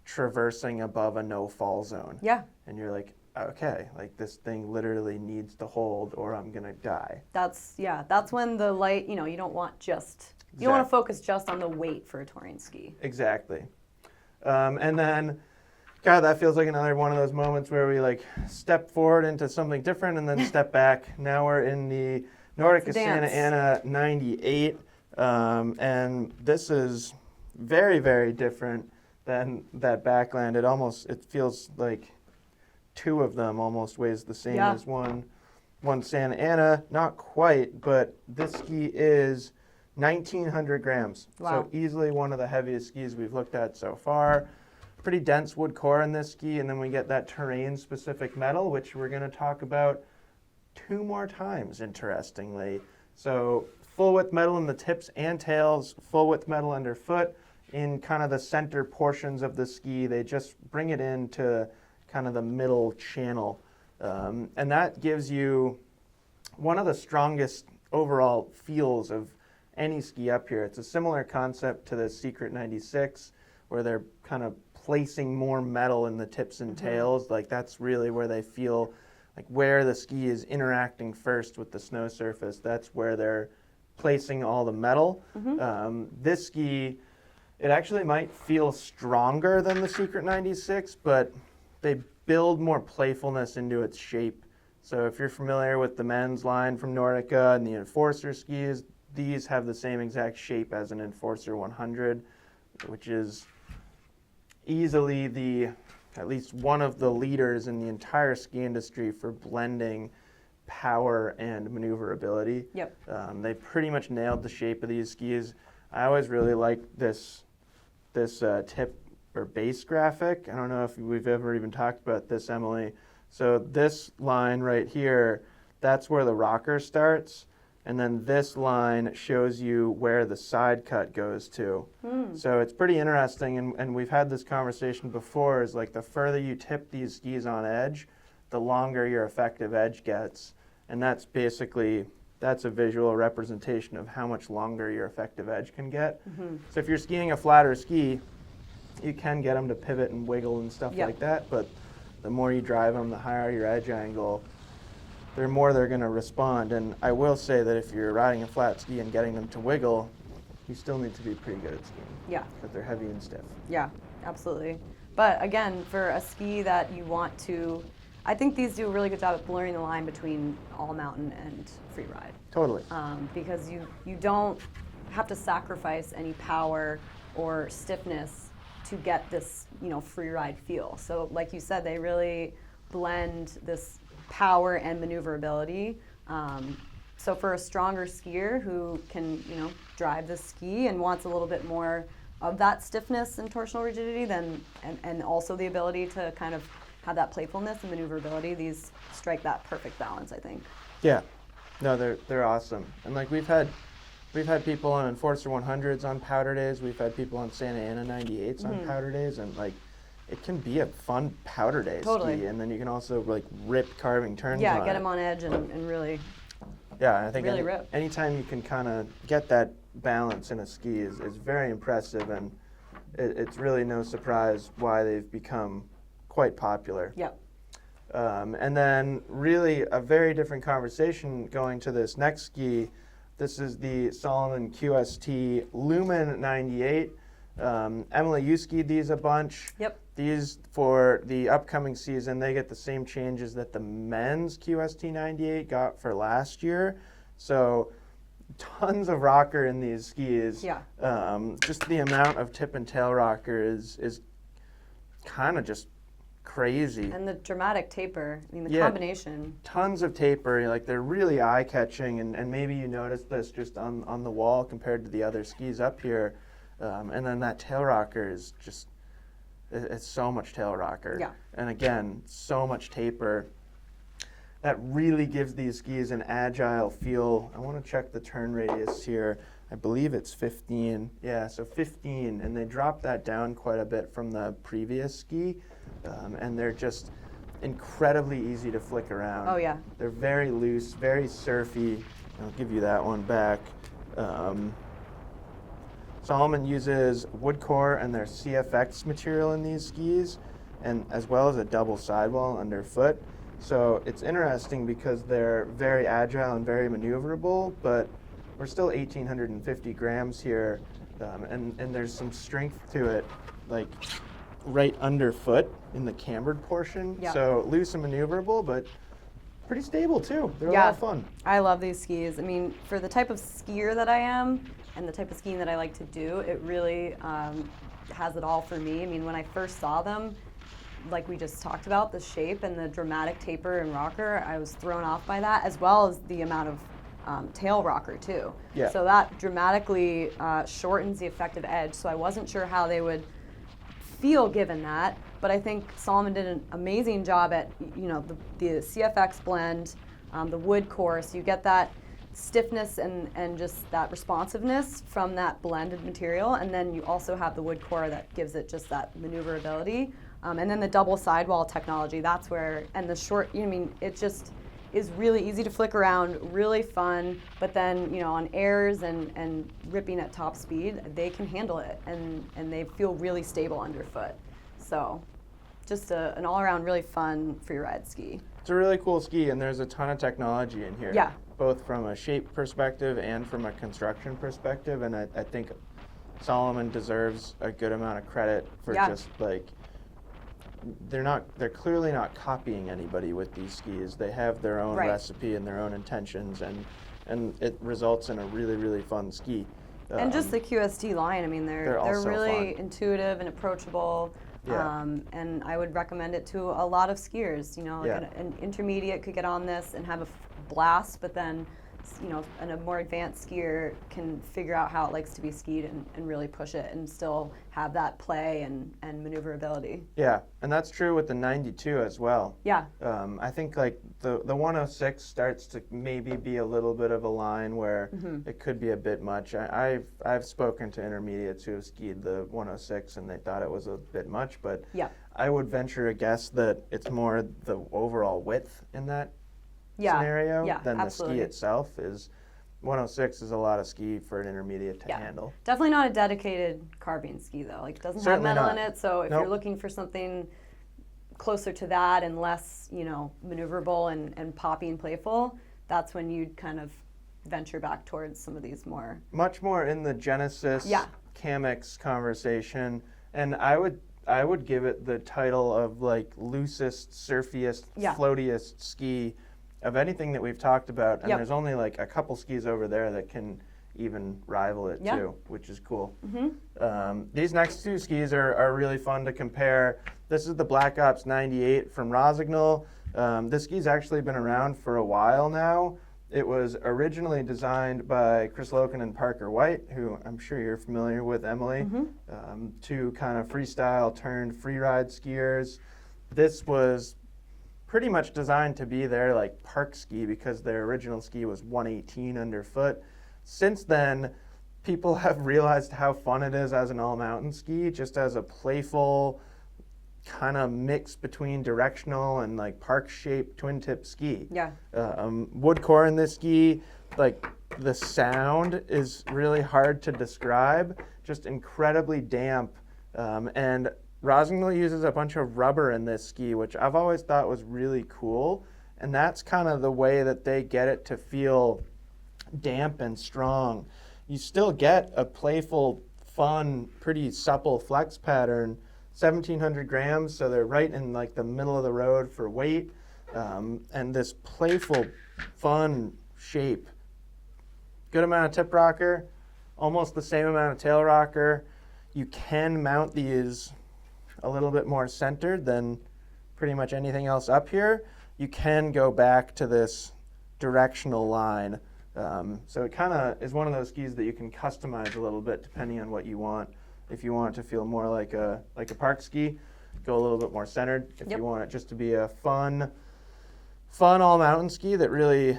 traversing above a no-fall zone. Yeah. And you're like, okay, like this thing literally needs to hold or I'm gonna die. That's when the light, you don't want you don't want to focus just on the weight for a touring ski. Exactly. And then, God, that feels like another one of those moments where we like step forward into something different and then step back. Now we're in the Nordica Santa Ana 98. And this is very, very different than that Backland. It feels like two of them almost weighs the same as one Santa Ana. Not quite, but this ski is 1,900 grams. Wow. So easily one of the heaviest skis we've looked at so far. Pretty dense wood core in this ski, and then we get that terrain-specific metal, which we're going to talk about 2 more times, interestingly. So full width metal in the tips and tails, full width metal underfoot. In kind of the center portions of the ski, they just bring it into kind of the middle channel. And that gives you one of the strongest overall feels of any ski up here. It's a similar concept to the Secret 96, where they're kind of placing more metal in the tips and tails. Like that's really where they feel like where the ski is interacting first with the snow surface. That's where they're placing all the metal. This ski, it actually might feel stronger than the Secret 96, but they build more playfulness into its shape. So if you're familiar with the men's line from Nordica and the Enforcer skis, these have the same exact shape as an Enforcer 100, which is easily at least one of the leaders in the entire ski industry for blending power and maneuverability. Yep. They pretty much nailed the shape of these skis. I always really liked this tip or base graphic. I don't know if we've ever even talked about this, Emily. So this line right here, that's where the rocker starts. And then this line shows you where the side cut goes to. So it's pretty interesting, and we've had this conversation before, is like the further you tip these skis on edge, the longer your effective edge gets. And that's a visual representation of how much longer your effective edge can get. So if you're skiing a flatter ski, you can get them to pivot and wiggle and stuff like that, but the more you drive them, the higher your edge angle, the more they're going to respond. And I will say that if you're riding a flat ski and getting them to wiggle, you still need to be pretty good at skiing. Yeah. Because they're heavy and stiff. Yeah, absolutely. But again, for a ski that you want to, I think these do a really good job at blurring the line between all mountain and free ride. Totally. Because you don't have to sacrifice any power or stiffness to get this, free ride feel. So like you said, they really blend this power and maneuverability. So for a stronger skier who can, drive the ski and wants a little bit more of that stiffness and torsional rigidity, then and also the ability to kind of have that playfulness and maneuverability, these strike that perfect balance, I think. Yeah. No, they're awesome. And like we've had people on Enforcer 100s on powder days. We've had people on Santa Ana 98s on powder days, and like it can be a fun powder day ski. And then you can also like rip carving turns. Yeah, get them on edge and really. Yeah, I think really anytime you can kind of get that balance in a ski is very impressive. And it's really no surprise why they've become quite popular. Yep. And then really a very different conversation going to this next ski. This is the Salomon QST Lumen 98. Emily, you skied these a bunch. Yep. These, for the upcoming season, they get the same changes that the men's QST 98 got for last year. So tons of rocker in these skis. Yeah. Just the amount of tip and tail rocker is kind of just crazy. And the dramatic taper, I mean, the Yeah. combination. Tons of taper, like they're really eye-catching, and maybe you noticed this just on the wall compared to the other skis up here. And then that tail rocker is just, it's so much tail rocker. Yeah. And again, so much taper. That really gives these skis an agile feel. I want to check the turn radius here. I believe it's 15. Yeah, so 15, and they dropped that down quite a bit from the previous ski. And they're just incredibly easy to flick around. Oh, yeah. They're very loose, very surfy. I'll give you that one back. Salomon uses wood core and their CFX material in these skis, and as well as a double sidewall underfoot. So it's interesting because they're very agile and very maneuverable, but we're still 1,850 grams here, and there's some strength to it, like right underfoot in the cambered portion. Yeah. So loose and maneuverable, but pretty stable too. They're a Yeah. lot of fun. I love these skis. I mean, for the type of skier that I am and the type of skiing that I like to do, it really has it all for me. I mean, when I first saw them, like we just talked about, the shape and the dramatic taper and rocker, I was thrown off by that, as well as the amount of tail rocker too. Yeah. So that dramatically shortens the effective edge. So I wasn't sure how they would feel given that, but I think Salomon did an amazing job at, you know, the CFX blend, the wood core, so you get that stiffness and just that responsiveness from that blended material, and then you also have the wood core that gives it just that maneuverability, and then the double sidewall technology, that's where, and the short, you know, I mean, it just is really easy to flick around, really fun, but then, you know, on airs and ripping at top speed, they can handle it, and they feel really stable underfoot. So just an all-around really fun free ride ski. It's a really cool ski, and there's a ton of technology in here. Yeah. Both from a shape perspective and from a construction perspective, and I think Salomon deserves a good amount of credit for just like, they're clearly not copying anybody with these skis. They have their own recipe and their own intentions, and it results in a really, really fun ski. And just the QST line, I mean, they're really fun. intuitive and approachable. Yeah. And I would recommend it to a lot of skiers. You know, like Yeah. an intermediate could get on this and have a blast, but then, you know, a more advanced skier can figure out how it likes to be skied and really push it and still have that play and maneuverability. Yeah, and that's true with the 92 as well. Yeah. I think like the 106 starts to maybe be a little bit of a line where it could be a bit much. I've spoken to intermediates who have skied the 106 and they thought it was a bit much, but Yeah. I would venture a guess that it's more the overall width in that scenario than absolutely. the ski itself. Is 106 is a lot of ski for an intermediate to handle. Definitely not a dedicated carbine ski though. Like, it doesn't Certainly have metal not. in it, so if Nope. you're looking for something closer to that and less, you know, maneuverable and poppy and playful, that's when you'd kind of venture back towards some of these more. Much more in the Genesis Camox conversation, and I would give it the title of like loosest, surfiest, floatiest ski of anything that we've talked about, and there's only like a couple skis over there that can even rival it too, which is cool. These next two skis are really fun to compare. This is the Black Ops 98 from Rossignol. This ski's actually been around for a while now. It was originally designed by Chris Loken and Parker White, who I'm sure you're familiar with, Emily, two kind of freestyle turned freeride skiers. This was pretty much designed to be their like park ski because their original ski was 118 underfoot. Since then, people have realized how fun it is as an all-mountain ski, just as a playful kind of mix between directional and like park-shaped twin-tip ski. Yeah. Wood core in this ski, like the sound is really hard to describe, just incredibly damp And Rossignol uses a bunch of rubber in this ski, which I've always thought was really cool. And that's kind of the way that they get it to feel damp and strong. You still get a playful, fun, pretty supple flex pattern, 1,700 grams, so they're right in like the middle of the road for weight, and this playful, fun shape. Good amount of tip rocker, almost the same amount of tail rocker. You can mount these a little bit more centered than pretty much anything else up here. You can go back to this directional line. So it kind of is one of those skis that you can customize a little bit depending on what you want. If you want it to feel more like a park ski, go a little bit more centered. If you want it just to be a fun all mountain ski that really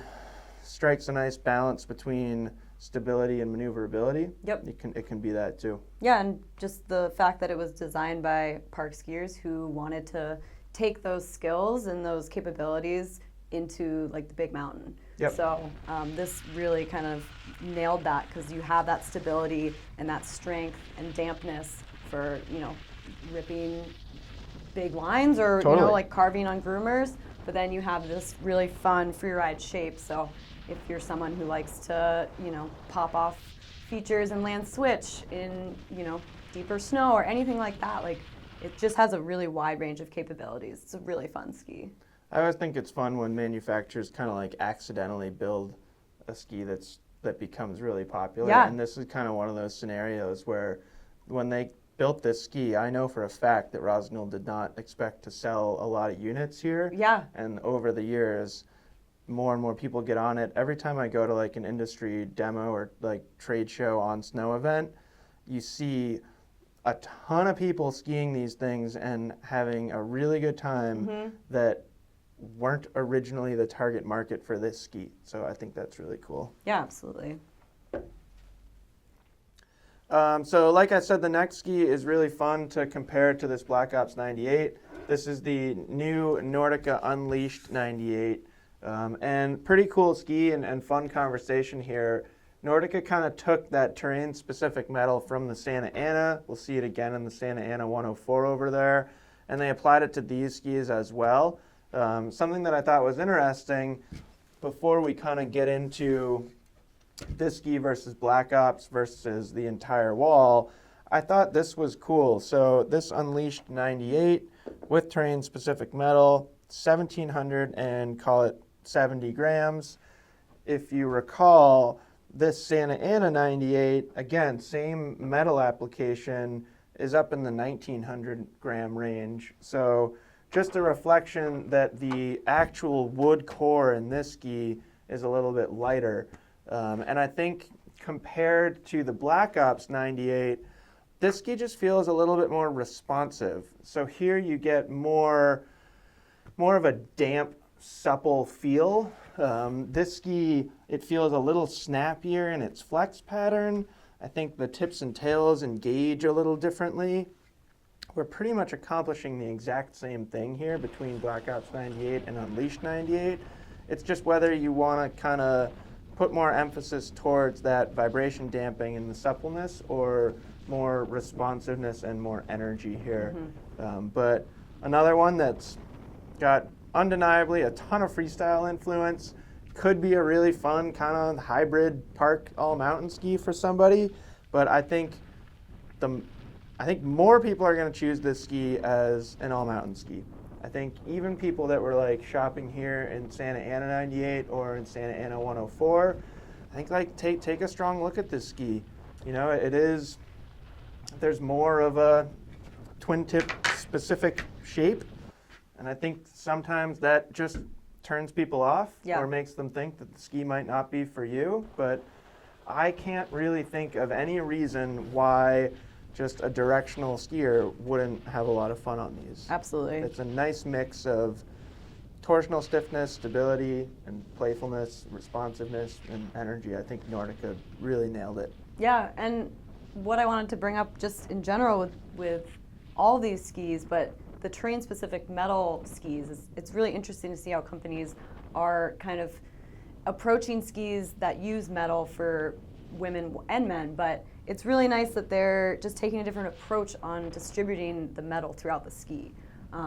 strikes a nice balance between stability and maneuverability, it can be that too. Yeah, and just the fact that it was designed by park skiers who wanted to take those skills and those capabilities into like the big mountain. So this really kind of nailed that, because you have that stability and that strength and dampness for, you know, ripping big lines or you know, like carving on groomers, but then you have this really fun free ride shape. So if you're someone who likes to, you know, pop off features and land switch in, you know, deeper snow or anything like that, like it just has a really wide range of capabilities. It's a really fun ski. I always think it's fun when manufacturers kind of like accidentally build a ski that becomes really popular. And this is kind of one of those scenarios where when they built this ski, I know for a fact that Rossignol did not expect to sell a lot of units here. And over the years, more and more people get on it. Every time I go to like an industry demo or like trade show on snow event, you see a ton of people skiing these things and having a really good time that weren't originally the target market for this ski. So I think that's really cool. Yeah, absolutely. So like I said, the next ski is really fun to compare to this Black Ops 98. This is the new Nordica Unleashed 98. And pretty cool ski and fun conversation here. Nordica kind of took that terrain-specific metal from the Santa Ana. We'll see it again in the Santa Ana 104 over there. And they applied it to these skis as well. Something that I thought was interesting before we kind of get into this ski versus Black Ops versus the entire wall, I thought this was cool. So this Unleashed 98 with terrain-specific metal, 1,700 and call it 70 grams. If you recall, this Santa Ana 98, again, same metal application, is up in the 1,900 gram range. So just a reflection that the actual wood core in this ski is a little bit lighter. And I think compared to the Black Ops 98, this ski just feels a little bit more responsive. So here you get more of a damp, supple feel. This ski, it feels a little snappier in its flex pattern. I think the tips and tails engage a little differently. We're pretty much accomplishing the exact same thing here between Black Ops 98 and Unleashed 98. It's just whether you want to kind of put more emphasis towards that vibration damping and the suppleness, or more responsiveness and more energy here. But another one that's got undeniably a ton of freestyle influence, could be a really fun kind of hybrid park all mountain ski for somebody, but I think more people are going to choose this ski as an all mountain ski. I think even people that were like shopping here in Santa Ana 98 or in Santa Ana 104, I think like take a strong look at this ski. You know, there's more of a twin tip specific shape, and I think sometimes that just turns people off or makes them think that the ski might not be for you. But I can't really think of any reason why just a directional skier wouldn't have a lot of fun on these. Absolutely. It's a nice mix of torsional stiffness, stability, and playfulness, responsiveness, and energy. I think Nordica really nailed it. Yeah, and what I wanted to bring up just in general with all these skis, but the terrain-specific metal skis, it's really interesting to see how companies are kind of approaching skis that use metal for women and men, but it's really nice that they're just taking a different approach on distributing the metal throughout the ski,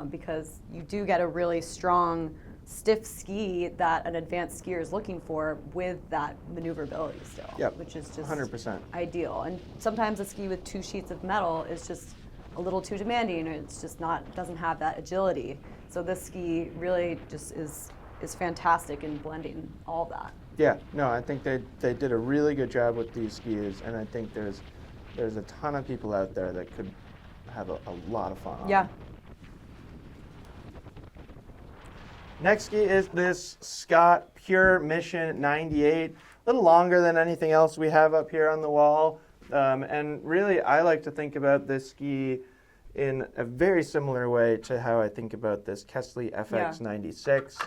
because you do get a really strong, stiff ski that an advanced skier is looking for with that maneuverability still, which is just 100% ideal. And sometimes a ski with 2 sheets of metal is just a little too demanding, or it's just doesn't have that agility. So this ski really just is fantastic in blending all that. Yeah, no, I think they did a really good job with these skis, and I think there's a ton of people out there that could have a lot of fun on them. Next ski is this Scott Pure Mission 98. A little longer than anything else we have up here on the wall. And really, I like to think about this ski in a very similar way to how I think about this Kastle FX 96.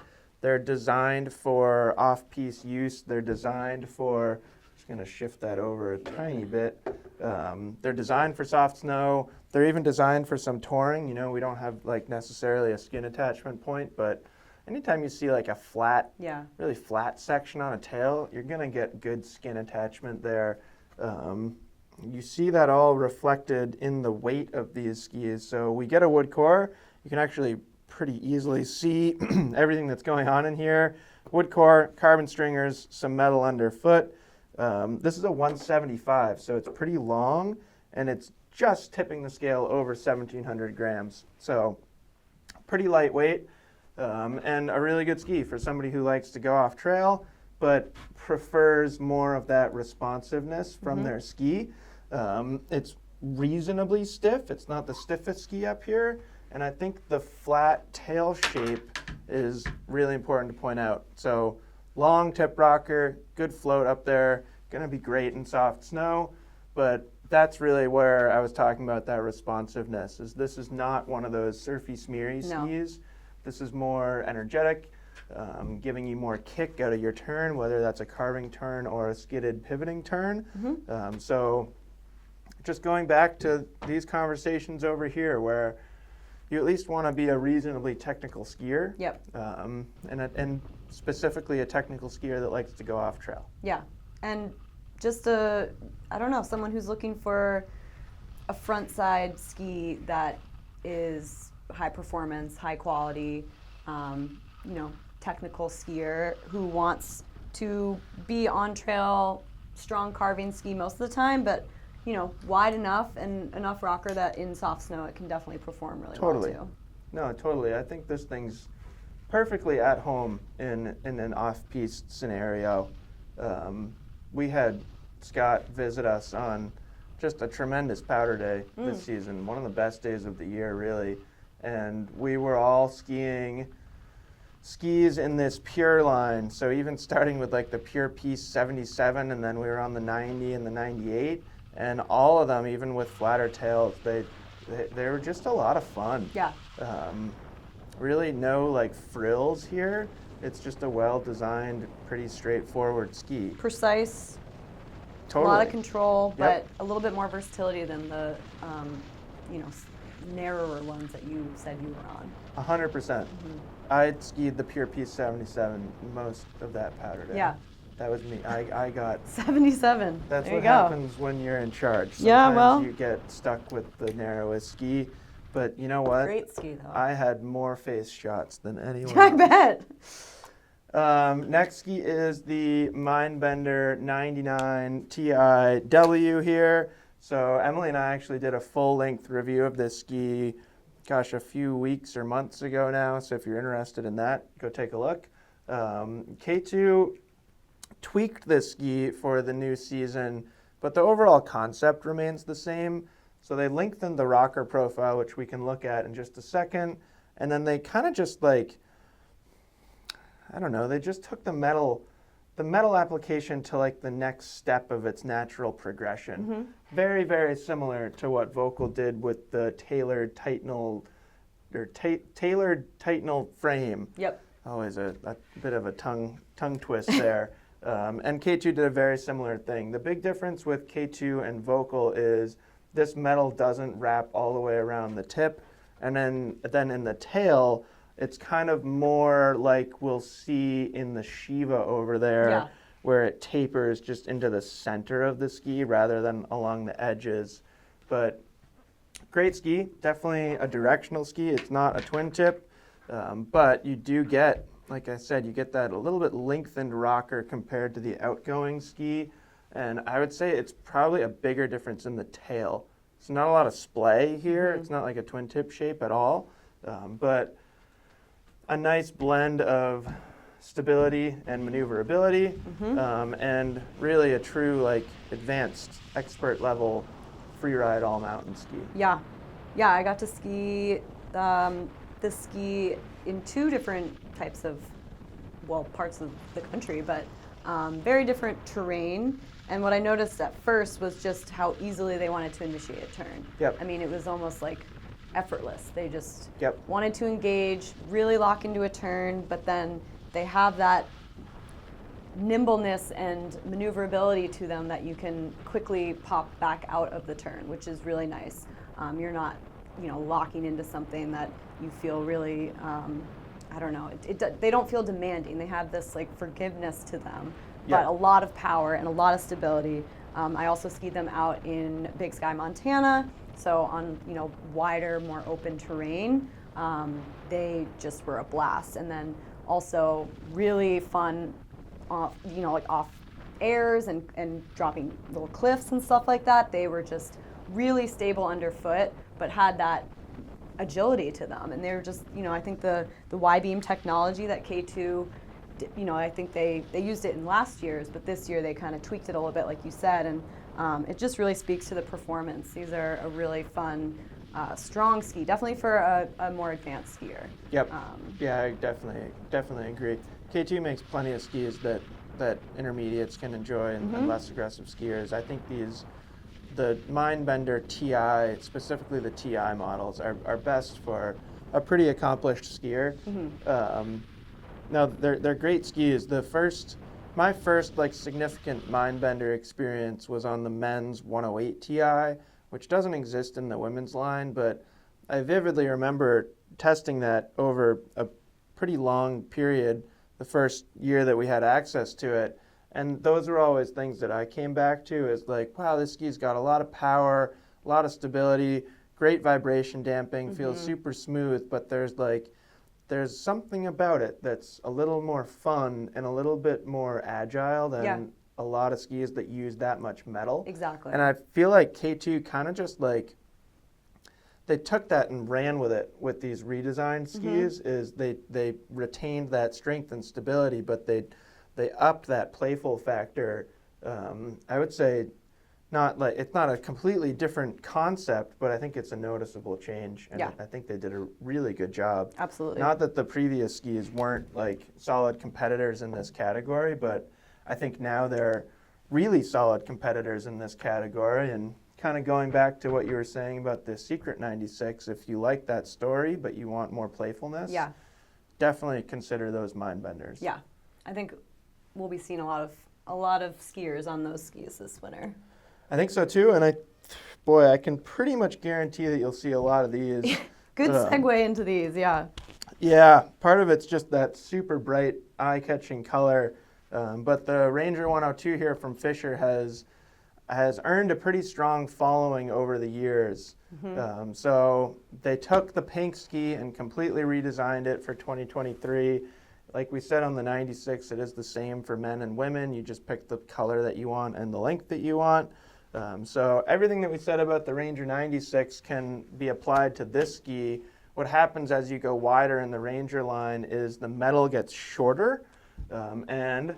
They're designed for off-piste use. They're designed for, just going to shift that over a tiny bit. They're designed for soft snow. They're even designed for some touring. You know, we don't have like necessarily a skin attachment point, but anytime you see like a flat, really flat section on a tail, you're going to get good skin attachment there. You see that all reflected in the weight of these skis. So we get a wood core. You can actually pretty easily see everything that's going on in here. Wood core, carbon stringers, some metal underfoot. This is a 175, so it's pretty long, and it's just tipping the scale over 1,700 grams. So pretty lightweight, and a really good ski for somebody who likes to go off trail, but prefers more of that responsiveness from their ski. It's reasonably stiff. It's not the stiffest ski up here. And I think the flat tail shape is really important to point out. So long tip rocker, good float up there, gonna be great in soft snow, but that's really where I was talking about that responsiveness. This is not one of those surfy, smeary skis. This is more energetic, giving you more kick out of your turn, whether that's a carving turn or a skidded pivoting turn. So just going back to these conversations over here where you at least want to be a reasonably technical skier. And specifically a technical skier that likes to go off trail. And just someone who's looking for a front side ski that is high performance, high quality, technical skier who wants to be on trail, strong carving ski most of the time, but wide enough and enough rocker that in soft snow it can definitely perform really well too. No, totally. I think this thing's perfectly at home in an off-piste scenario. We had Scott visit us on just a tremendous powder day this season, one of the best days of the year, really. And we were all skiing skis in this Pure line. So even starting with like the Pure Piece 77, and then we were on the 90 and the 98. And all of them, even with flatter tails, they were just a lot of fun. Really no like frills here. It's just a well-designed, pretty straightforward ski. Precise, totally. A lot of control, but a little bit more versatility than the, narrower ones that you said you were on. 100%. I skied the Pure Piece 77 most of that powder day. That was me. I got 77. That's there what you go. happens when you're in charge. Sometimes you get stuck with the narrowest ski. But you know what? Great ski, though. I had more face shots than anyone I else. bet. Next ski is the Mindbender 99 TIW here. So Emily and I actually did a full-length review of this ski, a few weeks or months ago now. So if you're interested in that, go take a look. K2 tweaked this ski for the new season, but the overall concept remains the same. So they lengthened the rocker profile, which we can look at in just a second, and then they kind of just they just took the metal application to like the next step of its natural progression. Very, very similar to what Volkl did with the tailored Titanal frame. Always a bit of a tongue twist there. And K2 did a very similar thing. The big difference with K2 and Volkl is this metal doesn't wrap all the way around the tip. And then in the tail, it's kind of more like we'll see in the Sheeva over there, where it tapers just into the center of the ski rather than along the edges. But great ski, definitely a directional ski. It's not a twin tip, but you do get, like I said, you get that a little bit lengthened rocker compared to the outgoing ski. And I would say it's probably a bigger difference in the tail. It's not a lot of splay here. It's not like a twin tip shape at all, but a nice blend of stability and maneuverability, and really a true like advanced expert level freeride all mountain ski. Yeah, I got to ski this ski in 2 different types of, parts of the country, but very different terrain. And what I noticed at first was just how easily they wanted to initiate a turn. Yep. I mean, it was almost like effortless. They just Yep. wanted to engage, really lock into a turn, but then they have that nimbleness and maneuverability to them that you can quickly pop back out of the turn, which is really nice. You're not, locking into something that you feel really, I don't know, they don't feel demanding. They have this like forgiveness to them, but a lot of power and a lot of stability. I also skied them out in Big Sky, Montana, so on wider, more open terrain. They just were a blast, and then also really fun, off airs and dropping little cliffs and stuff like that. They were just really stable underfoot, but had that agility to them, and they were just, I think the Y-beam technology that K2, I think they used it in last year's, but this year they kind of tweaked it a little bit, like you said, and it just really speaks to the performance. These are a really fun, strong ski, definitely for a more advanced skier. Yep. Yeah, I definitely agree. K2 makes plenty of skis that intermediates can enjoy and less aggressive skiers. I think the Mindbender TI, specifically the TI models, are best for a pretty accomplished skier. Now they're great skis. My first like significant Mindbender experience was on the men's 108 TI, which doesn't exist in the women's line, but I vividly remember testing that over a pretty long period the first year that we had access to it. And those were always things that I came back to as like, wow, this ski's got a lot of power, a lot of stability, great vibration damping, feels super smooth, but there's something about it that's a little more fun and a little bit more agile than a lot of skis that use that much metal. Exactly. And I feel like K2 kind of just like, they took that and ran with it with these redesigned skis, is they retained that strength and stability, but they upped that playful factor. I would say it's not a completely different concept, but I think it's a noticeable change, and I think they did a really good job. Absolutely. Not that the previous skis weren't like solid competitors in this category, but I think now they're really solid competitors in this category. And kind of going back to what you were saying about the Secret 96, if you like that story but you want more playfulness, definitely consider those Mindbenders. Yeah, I think we'll be seeing a lot of skiers on those skis this winter. I think so too, and I can pretty much guarantee that you'll see a lot of these. Good segue into these, Yeah, part of it's just that super bright, eye-catching color, but the Ranger 102 here from Fischer has earned a pretty strong following over the years. So they took the pink ski and completely redesigned it for 2023. Like we said on the 96, it is the same for men and women. You just pick the color that you want and the length that you want. So everything that we said about the Ranger 96 can be applied to this ski. What happens as you go wider in the Ranger line is the metal gets shorter, and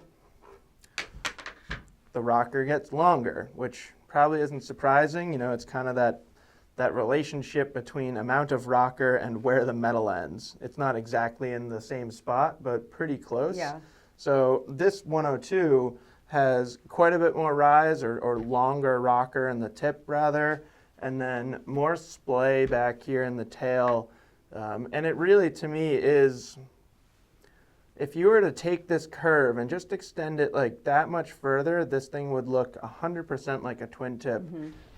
the rocker gets longer, which probably isn't surprising. It's kind of that relationship between amount of rocker and where the metal ends. It's not exactly in the same spot, but pretty close. Yeah. So this 102 has quite a bit more rise, or longer rocker in the tip rather, and then more splay back here in the tail. And it really, to me, is, if you were to take this curve and just extend it like that much further, this thing would look 100% like a twin tip,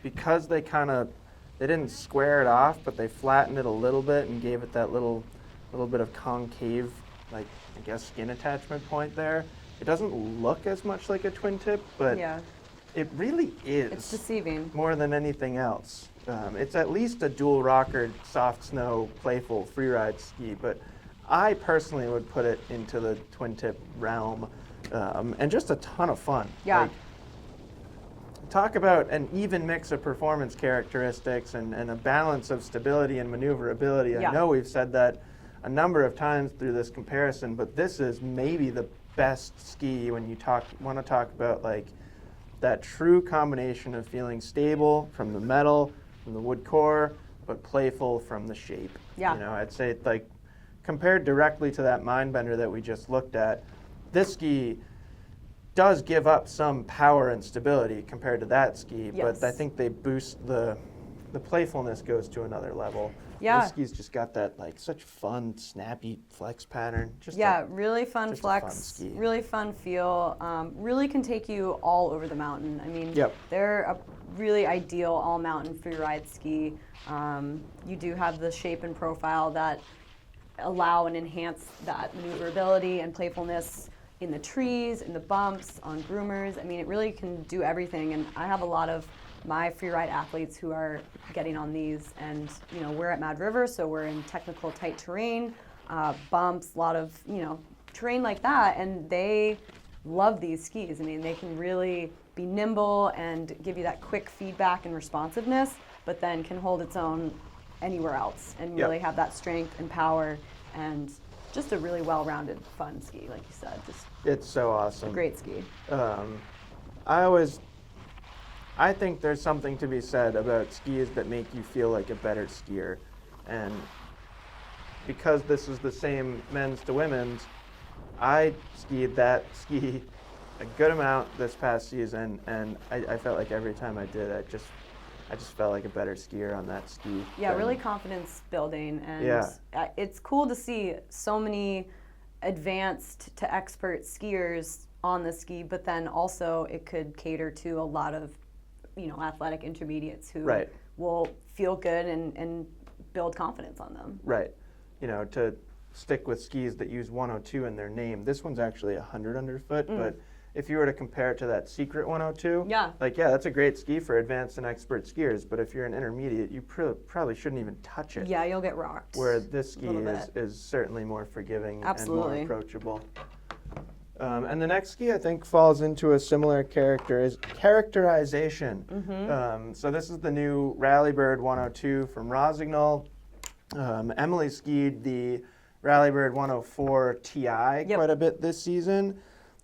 because they didn't square it off, but they flattened it a little bit and gave it that little bit of concave, like, I guess, skin attachment point there. it doesn't look as much like a twin tip, but Yeah, it really is. it's deceiving. More than anything else. It's at least a dual rocker, soft snow, playful freeride ski, but I personally would put it into the twin tip realm, and just a ton of fun. Yeah. Like, talk about an even mix of performance characteristics and a balance of stability and maneuverability. Yeah. I know we've said that a number of times through this comparison, but this is maybe the best ski when you want to talk about like that true combination of feeling stable from the metal, from the wood core, but playful from the shape. Yeah. You know, I'd say like compared directly to that Mindbender that we just looked at, this ski does give up some power and stability compared to that ski, Yes. but I think they boost the playfulness goes to another level. Yeah. This ski's just got that like such fun, snappy flex pattern. Just Yeah, really fun just a flex, fun ski. really fun feel. Really can take you all over the mountain. I mean, Yep. they're a really ideal all mountain free ride ski. You do have the shape and profile that allow and enhance that maneuverability and playfulness in the trees, in the bumps, on groomers. I mean, it really can do everything. And I have a lot of my freeride athletes who are getting on these, and you know, we're at Mad River, so we're in technical tight terrain, bumps, a lot of, you know, terrain like that, and they love these skis. I mean, they can really be nimble and give you that quick feedback and responsiveness, but then can hold its own anywhere else and Yep. really have that strength and power, and just a really well-rounded fun ski, like you said. Just It's so awesome. a great ski. I think there's something to be said about skis that make you feel like a better skier. And because this is the same men's to women's, I skied that ski a good amount this past season, and I felt like every time I did, I just felt like a better skier on that ski. Yeah, than- really confidence building, and Yeah. it's cool to see so many advanced to expert skiers on the ski, but then also it could cater to a lot of, you know, athletic intermediates who Right. will feel good and build confidence on them. Right. You know, to stick with skis that use 102 in their name, this one's actually 100 underfoot, but if you were to compare it to that Secret 102, Yeah. like, yeah, that's a great ski for advanced and expert skiers, but if you're an intermediate, you probably shouldn't even touch it. Yeah, you'll get rocked. Where this ski little is certainly more forgiving Absolutely. and more approachable. And the next ski, I think, falls into a similar characterization. So this is the new Rallybird 102 from Rossignol. Emily skied the Rallybird 104 Ti Yep. quite a bit this season.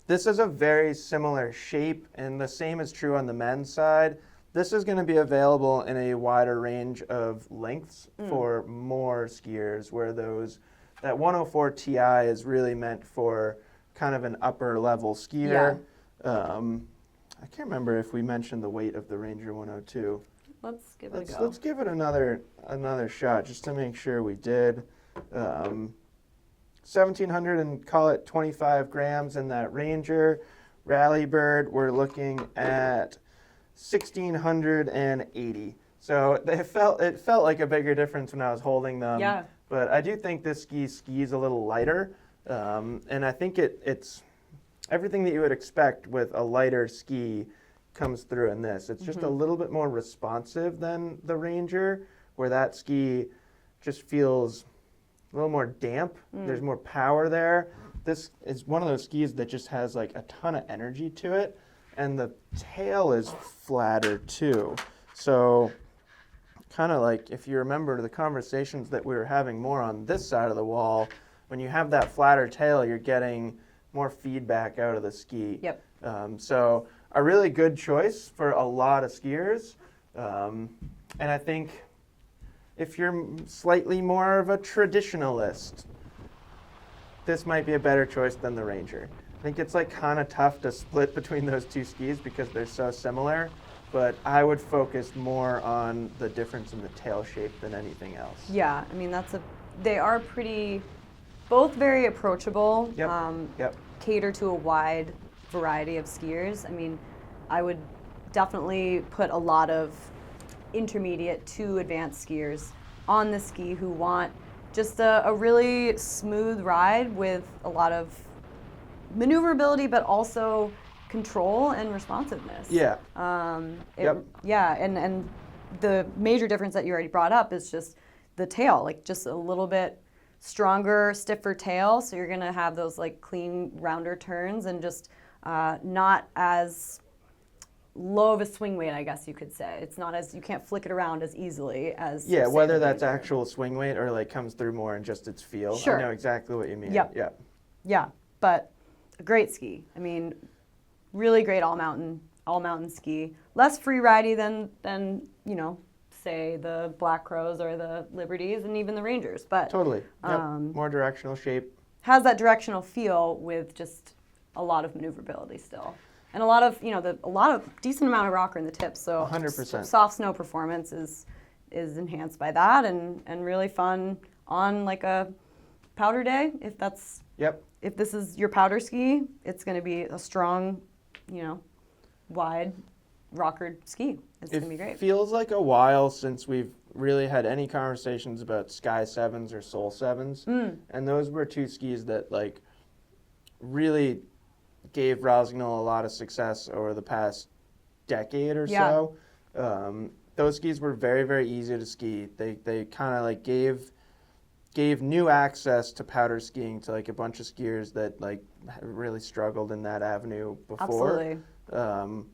This is a very similar shape, and the same is true on the men's side. This is going to be available in a wider range of lengths for more skiers, where that 104 Ti is really meant for kind of an upper level skier. I can't remember if we mentioned the weight of the Ranger 102. Let's give it a go. Let's give it another shot just to make sure we did. 1,700 and call it 25 grams in that Ranger. Rallybird, we're looking at 1,680. So it felt like a bigger difference when I was holding them. Yeah. But I do think this ski skis a little lighter, and I think it's everything that you would expect with a lighter ski comes through in this. It's just a little bit more responsive than the Ranger, where that ski just feels a little more damp. There's more power there. This is one of those skis that just has like a ton of energy to it, and the tail is flatter too. So kind of like if you remember the conversations that we were having more on this side of the wall, when you have that flatter tail, you're getting more feedback out of the ski. Yep. So a really good choice for a lot of skiers. And I think if you're slightly more of a traditionalist, this might be a better choice than the Ranger. I think it's like kind of tough to split between those two skis because they're so similar, but I would focus more on the difference in the tail shape than anything else. Yeah, I mean, they are both very approachable. Yep. Yep. Cater to a wide variety of skiers. I mean, I would definitely put a lot of intermediate to advanced skiers on the ski who want just a really smooth ride with a lot of maneuverability, but also control and responsiveness. Yeah. Yeah, and the major difference that you already brought up is just the tail, like just a little bit stronger, stiffer tail. So you're gonna have those like clean, rounder turns and just not as low of a swing weight, I guess you could say. It's not as, you can't flick it around as easily as. Yeah, say, whether the that's Ranger. actual swing weight or like comes through more in just its feel. Sure. I know exactly what you mean. Yep. Yeah. Yeah, but a great ski. I mean, really great all mountain ski. Less free ridey than you know, say the Black Crows or the Liberties and even the Rangers, but Totally. Yep. More directional shape. has that directional feel with just a lot of maneuverability still. And a lot of, you know, a lot of decent amount of rocker in the tips. So 100%. Soft snow performance is enhanced by that and really fun on like a powder day. If that's, Yep. if this is your powder ski, it's going to be a strong, you know, wide rockered ski. It's going to be great. It feels like a while since we've really had any conversations about Sky 7s or Soul 7s. And those were two skis that like really gave Rossignol a lot of success over the past decade or so. Those skis were very, very easy to ski. They kind of like gave new access to powder skiing to like a bunch of skiers that like really struggled in that avenue before. Absolutely.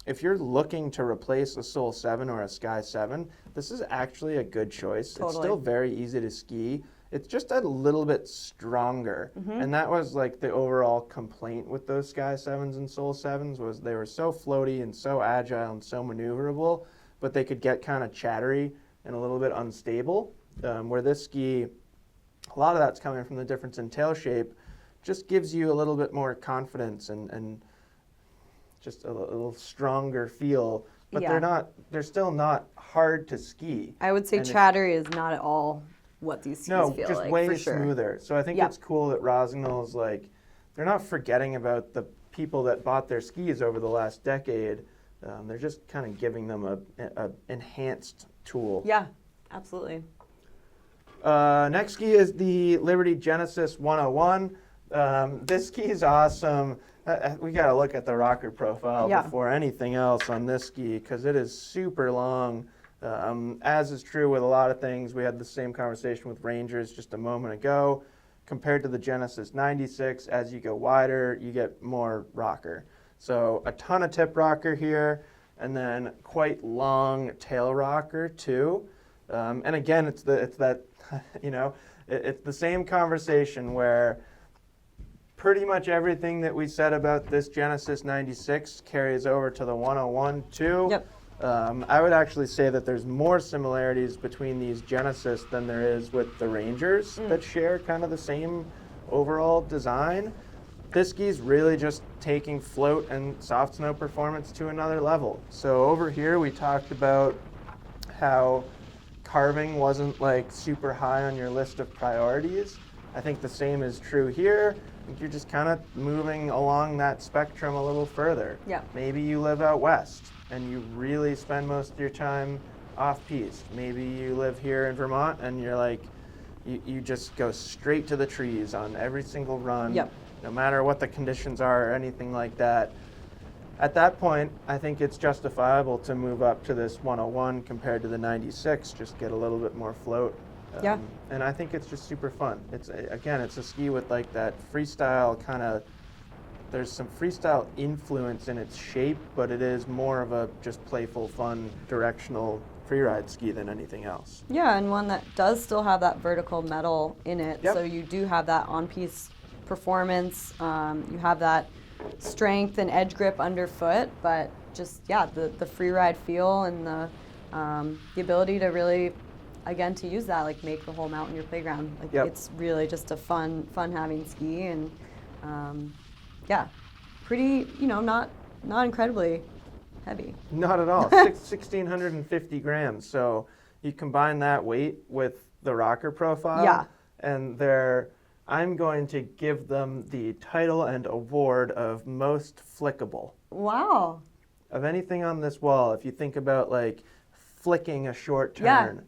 If you're looking to replace a Soul 7 or a Sky 7, this is actually a good choice. Totally. It's still very easy to ski. It's just a little bit stronger. And that was like the overall complaint with those Sky 7s and Soul 7s was they were so floaty and so agile and so maneuverable, but they could get kind of chattery and a little bit unstable. Where this ski, a lot of that's coming from the difference in tail shape, just gives you a little bit more confidence and just a little stronger feel. But they're still not hard to ski. I would say chattery is not at all what these skis feel like. No, just way for sure. smoother. So I think it's cool that Rossignol's like, they're not forgetting about the people that bought their skis over the last decade. They're just kind of giving them a enhanced tool. Yeah, absolutely. Next ski is the Liberty Genesis 101. This ski is awesome. We got to look at the rocker profile before anything else on this ski because it is super long. As is true with a lot of things, we had the same conversation with Rangers just a moment ago. Compared to the Genesis 96, as you go wider, you get more rocker. So a ton of tip rocker here, and then quite long tail rocker too. And again, it's that you know, it's the same conversation where pretty much everything that we said about this Genesis 96 carries over to the 101 too. Yep. I would actually say that there's more similarities between these Genesis than there is with the Rangers that share kind of the same overall design. This ski's really just taking float and soft snow performance to another level. So over here we talked about how carving wasn't like super high on your list of priorities. I think the same is true here. I think you're just kind of moving along that spectrum a little further. Yeah. Maybe you live out west and you really spend most of your time off-piste. Maybe you live here in Vermont and you're like, you just go straight to the trees on every single run, no matter what the conditions are or anything like that. At that point, I think it's justifiable to move up to this 101 compared to the 96, just get a little bit more float. And I think it's just super fun. It's a ski with like that freestyle kind of, there's some freestyle influence in its shape, but it is more of a just playful, fun, directional freeride ski than anything else. Yeah, and one that does still have that vertical metal in it. Yep. So you do have that on-piste performance. You have that strength and edge grip underfoot, but just, the freeride feel and the ability to really, again, to use that, like make the whole mountain your playground. Like it's really just a fun having ski and pretty, not incredibly heavy. Not at all. 1,650 grams. So you combine that weight with the rocker profile, and I'm going to give them the title and award of most flickable. Wow. Of anything on this wall, if you think about like flicking a short turn.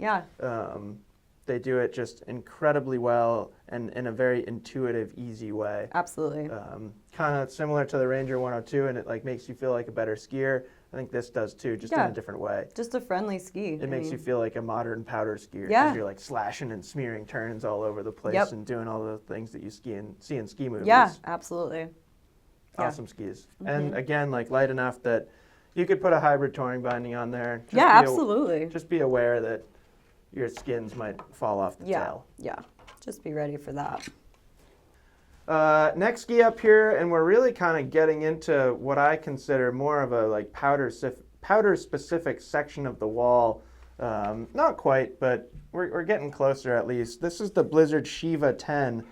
they do it just incredibly well and in a very intuitive, easy way. Absolutely. Kind of similar to the Ranger 102, and it like makes you feel like a better skier. I think this does too, just in a different way. Just a friendly ski. It makes you feel like a modern powder skier. Yeah. Because you're like slashing and smearing turns all over the place and doing all the things that you see in ski movies. Yeah, absolutely. Awesome skis. And again, like light enough that you could put a hybrid touring binding on there. Just absolutely. Just be aware that your skins might fall off the tail. Yeah, just be ready for that. Next ski up here, and we're really kind of getting into what I consider more of a like powder specific section of the wall. Not quite, but we're getting closer at least. This is the Blizzard Sheeva 10.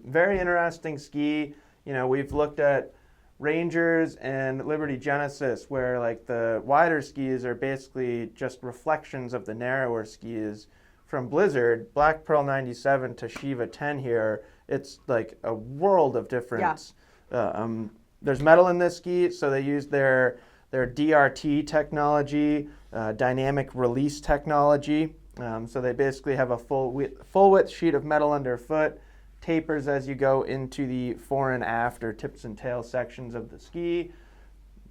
Very interesting ski. You know, we've looked at Rangers and Liberty Genesis, where like the wider skis are basically just reflections of the narrower skis. From Blizzard, Black Pearl 97 to Sheeva 10 here, it's like a world of difference. There's metal in this ski, so they use their DRT technology, dynamic release technology. So they basically have a full width sheet of metal underfoot, tapers as you go into the fore and aft or tips and tail sections of the ski.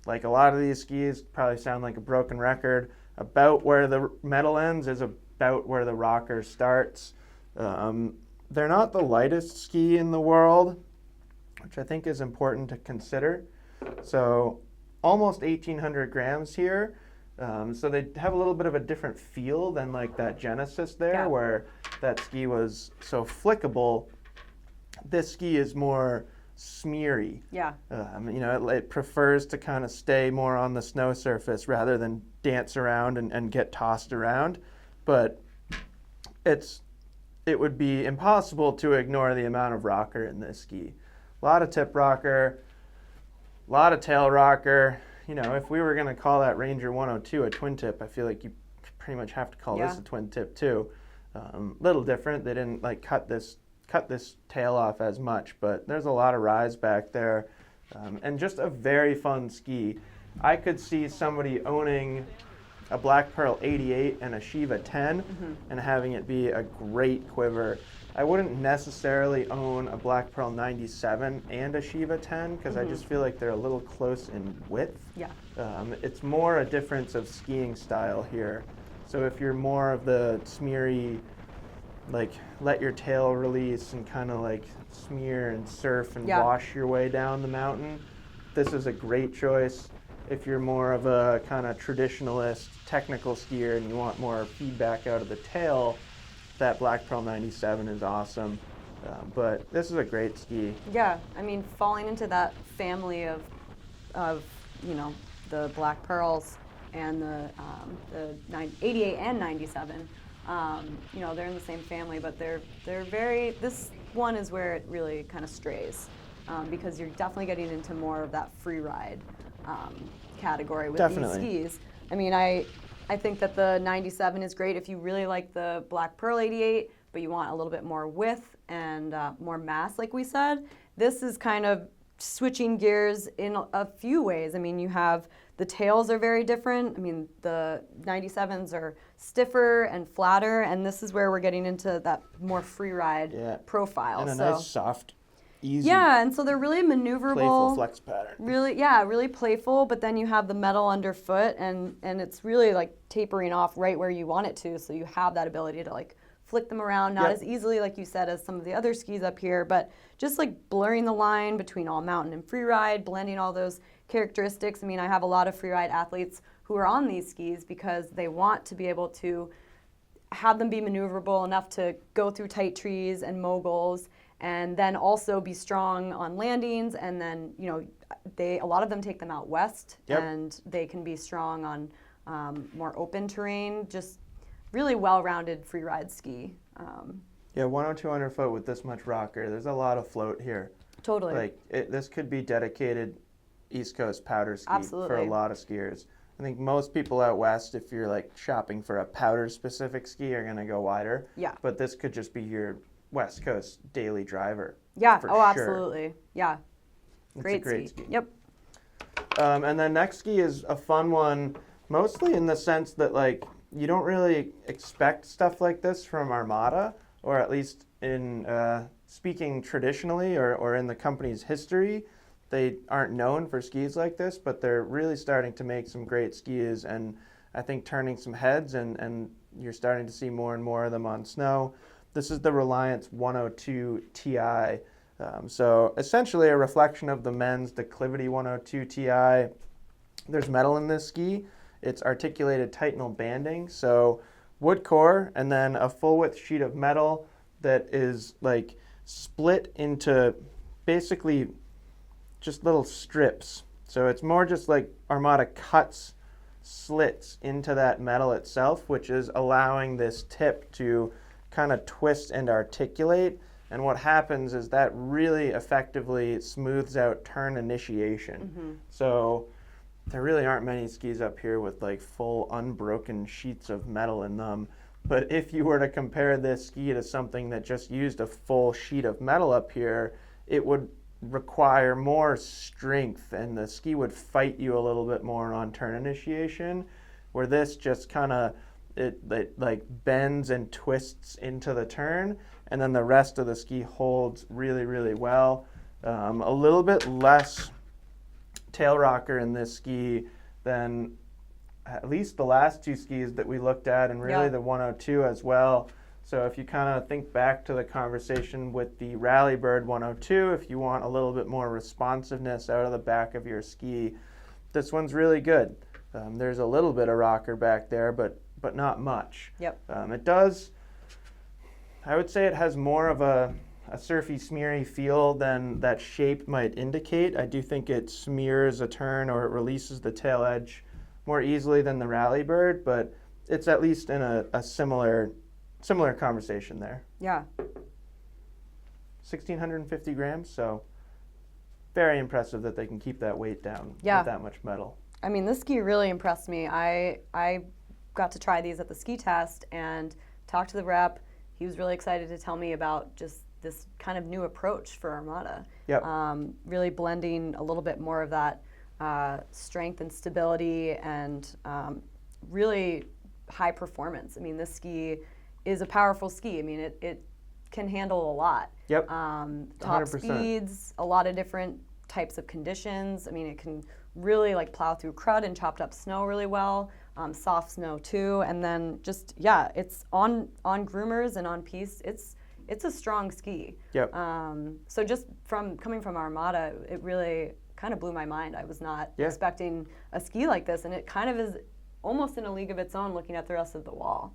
Like a lot of these skis probably sound like a broken record. About where the metal ends is about where the rocker starts. They're not the lightest ski in the world, which I think is important to consider. So almost 1,800 grams here. So they have a little bit of a different feel than like that Genesis there, where that ski was so flickable. This ski is more smeary. Yeah. You know, it prefers to kind of stay more on the snow surface rather than dance around and get tossed around. But it would be impossible to ignore the amount of rocker in this ski. A lot of tip rocker, a lot of tail rocker. You know, if we were going to call that Ranger 102 a twin tip, I feel like you pretty much have to call this a twin tip too. Little different. They didn't like cut this tail off as much, but there's a lot of rise back there, and just a very fun ski. I could see somebody owning a Black Pearl 88 and a Sheeva 10 and having it be a great quiver. I wouldn't necessarily own a Black Pearl 97 and a Sheeva 10 because I just feel like they're a little close in width. Yeah. It's more a difference of skiing style here. So if you're more of the smeary, like let your tail release and kind of like smear and surf and wash your way down the mountain, this is a great choice. If you're more of a kind of traditionalist technical skier and you want more feedback out of the tail, that Black Pearl 97 is awesome. But this is a great ski. Yeah, I mean, falling into that family of you know, the Black Pearls and the 88 and 97. You know, they're in the same family, but they're very. This one is where it really kind of strays, because you're definitely getting into more of that free ride category with these skis. I mean, I think that the 97 is great if you really like the Black Pearl 88, but you want a little bit more width and more mass, like we said. This is kind of switching gears in a few ways. I mean, you have the tails are very different. I mean, the 97s are stiffer and flatter, and this is where we're getting into that more free ride profile. And a nice soft, easy. Yeah, and so they're really maneuverable. Playful flex pattern. Really playful, but then you have the metal underfoot, and it's really like tapering off right where you want it to, so you have that ability to like flick them around, not as easily, like you said, as some of the other skis up here, but just like blurring the line between all mountain and freeride, blending all those characteristics. I mean, I have a lot of freeride athletes who are on these skis because they want to be able to have them be maneuverable enough to go through tight trees and moguls, and then also be strong on landings. And then, you know, a lot of them take them out west, and they can be strong on more open terrain. Just really well-rounded freeride ski. Yeah, 102 underfoot with this much rocker. There's a lot of float here. Totally. Like this could be dedicated East Coast powder ski for a lot of skiers. I think most people out west, if you're like shopping for a powder specific ski, are gonna go wider. Yeah. But this could just be your West Coast daily driver. Yeah. For sure. Absolutely. Yeah. It's a great ski. Yep. And then next ski is a fun one, mostly in the sense that like you don't really expect stuff like this from Armada, or at least in speaking traditionally or in the company's history. They aren't known for skis like this, but they're really starting to make some great skis, and I think turning some heads, and you're starting to see more and more of them on snow. This is the Reliance 102 Ti. So essentially a reflection of the men's Declivity 102 Ti. There's metal in this ski. It's articulated Titanal banding, so wood core and then a full width sheet of metal that is like split into basically just little strips. So it's more just like Armada cuts slits into that metal itself, which is allowing this tip to kind of twist and articulate. And what happens is that really effectively smooths out turn initiation. So there really aren't many skis up here with like full unbroken sheets of metal in them. But if you were to compare this ski to something that just used a full sheet of metal up here, it would require more strength and the ski would fight you a little bit more on turn initiation, where this just kind of it like bends and twists into the turn, and then the rest of the ski holds really, really well. A little bit less tail rocker in this ski than at least the last two skis that we looked at, and really the 102 as well. So if you kind of think back to the conversation with the Rallybird 102, if you want a little bit more responsiveness out of the back of your ski, this one's really good. There's a little bit of rocker back there, but not much. It does, I would say it has more of a surfy, smeary feel than that shape might indicate. I do think it smears a turn or it releases the tail edge more easily than the Rallybird, but it's at least in a similar conversation there. 1,650 grams, so very impressive that they can keep that weight down with that much metal. I mean, this ski really impressed me. I got to try these at the ski test and talked to the rep. He was really excited to tell me about just this kind of new approach for Armada. Really blending a little bit more of that strength and stability and really high performance. I mean, this ski is a powerful ski. I mean, it can handle a lot. Top 100%. speeds, a lot of different types of conditions. I mean, it can really like plow through crud and chopped up snow really well, soft snow too, and then just it's on groomers and on piste. It's a strong ski. So just coming from Armada, it really kind of blew my mind. I was not expecting a ski like this, and it kind of is almost in a league of its own looking at the rest of the wall.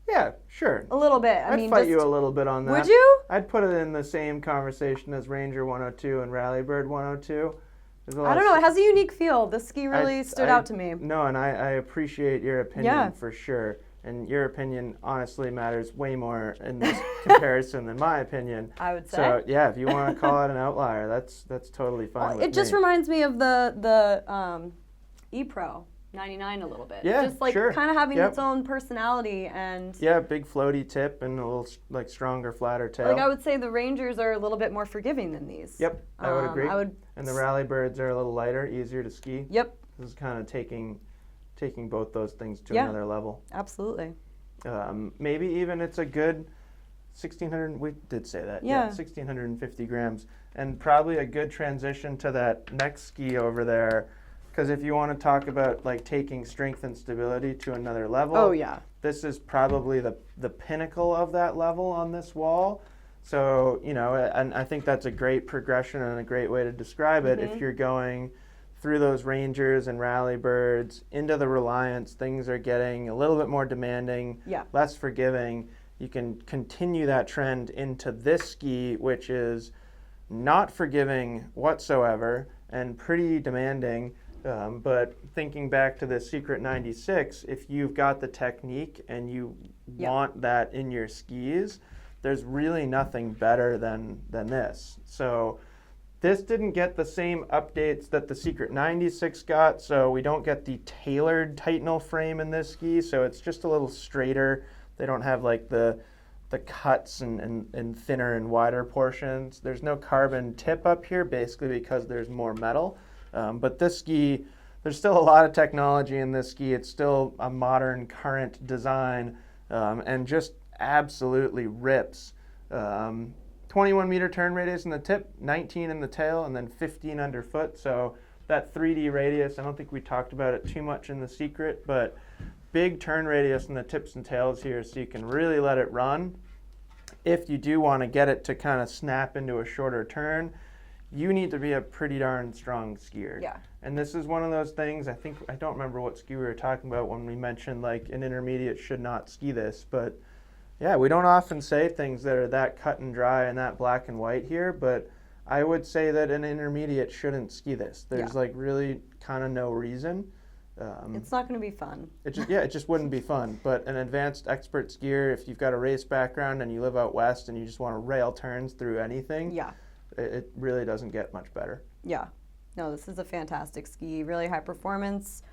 Yeah, sure. A little bit. I'd fight you a little bit on that. Would you? I'd put it in the same conversation as Ranger 102 and Rallybird 102. I don't know. It has a unique feel. This ski really stood out to me. No, and I appreciate your opinion for sure. And your opinion honestly matters way more in this comparison than my opinion. I would say. So yeah, if you want to call it an outlier, that's totally fine with me. It just reminds me of the E-Pro 99 a little bit. Just like kind of having its own personality and big floaty tip and a little like stronger, flatter tail. Like I would say the Rangers are a little bit more forgiving than these. I would agree. And the Rallybirds are a little lighter, easier to ski. This is kind of taking both those things to another level. Absolutely. Maybe even it's a good 1,600. We did say that. 1,650 grams, and probably a good transition to that next ski over there. Because if you want to talk about like taking strength and stability to another level, this is probably the pinnacle of that level on this wall. So, and I think that's a great progression and a great way to describe it. If you're going through those Rangers and Rallybirds into the Reliance, things are getting a little bit more demanding, less forgiving. You can continue that trend into this ski, which is not forgiving whatsoever and pretty demanding. But thinking back to the Secret 96, if you've got the technique and you want that in your skis, there's really nothing better than this. So this didn't get the same updates that the Secret 96 got, so we don't get the tailored Titanal frame in this ski, so it's just a little straighter. They don't have like the cuts and thinner and wider portions. There's no carbon tip up here, basically because there's more metal. But this ski, there's still a lot of technology in this ski. It's still a modern, current design, and just absolutely rips. 21 meter turn radius in the tip, 19 in the tail, and then 15 underfoot. So that 3D radius, I don't think we talked about it too much in the Secret, but big turn radius in the tips and tails here, so you can really let it run. If you do want to get it to kind of snap into a shorter turn, you need to be a pretty darn strong skier. Yeah. And this is one of those things, I don't remember what ski we were talking about when we mentioned like an intermediate should not ski this, but yeah, we don't often say things that are that cut and dry and that black and white here, but I would say that an intermediate shouldn't ski this. There's like really kind of no reason. It's not going to be fun. It just wouldn't be fun. But an advanced expert skier, if you've got a race background and you live out west and you just want to rail turns through anything, it really doesn't get much better. Yeah. No, this is a fantastic ski. Really high performance.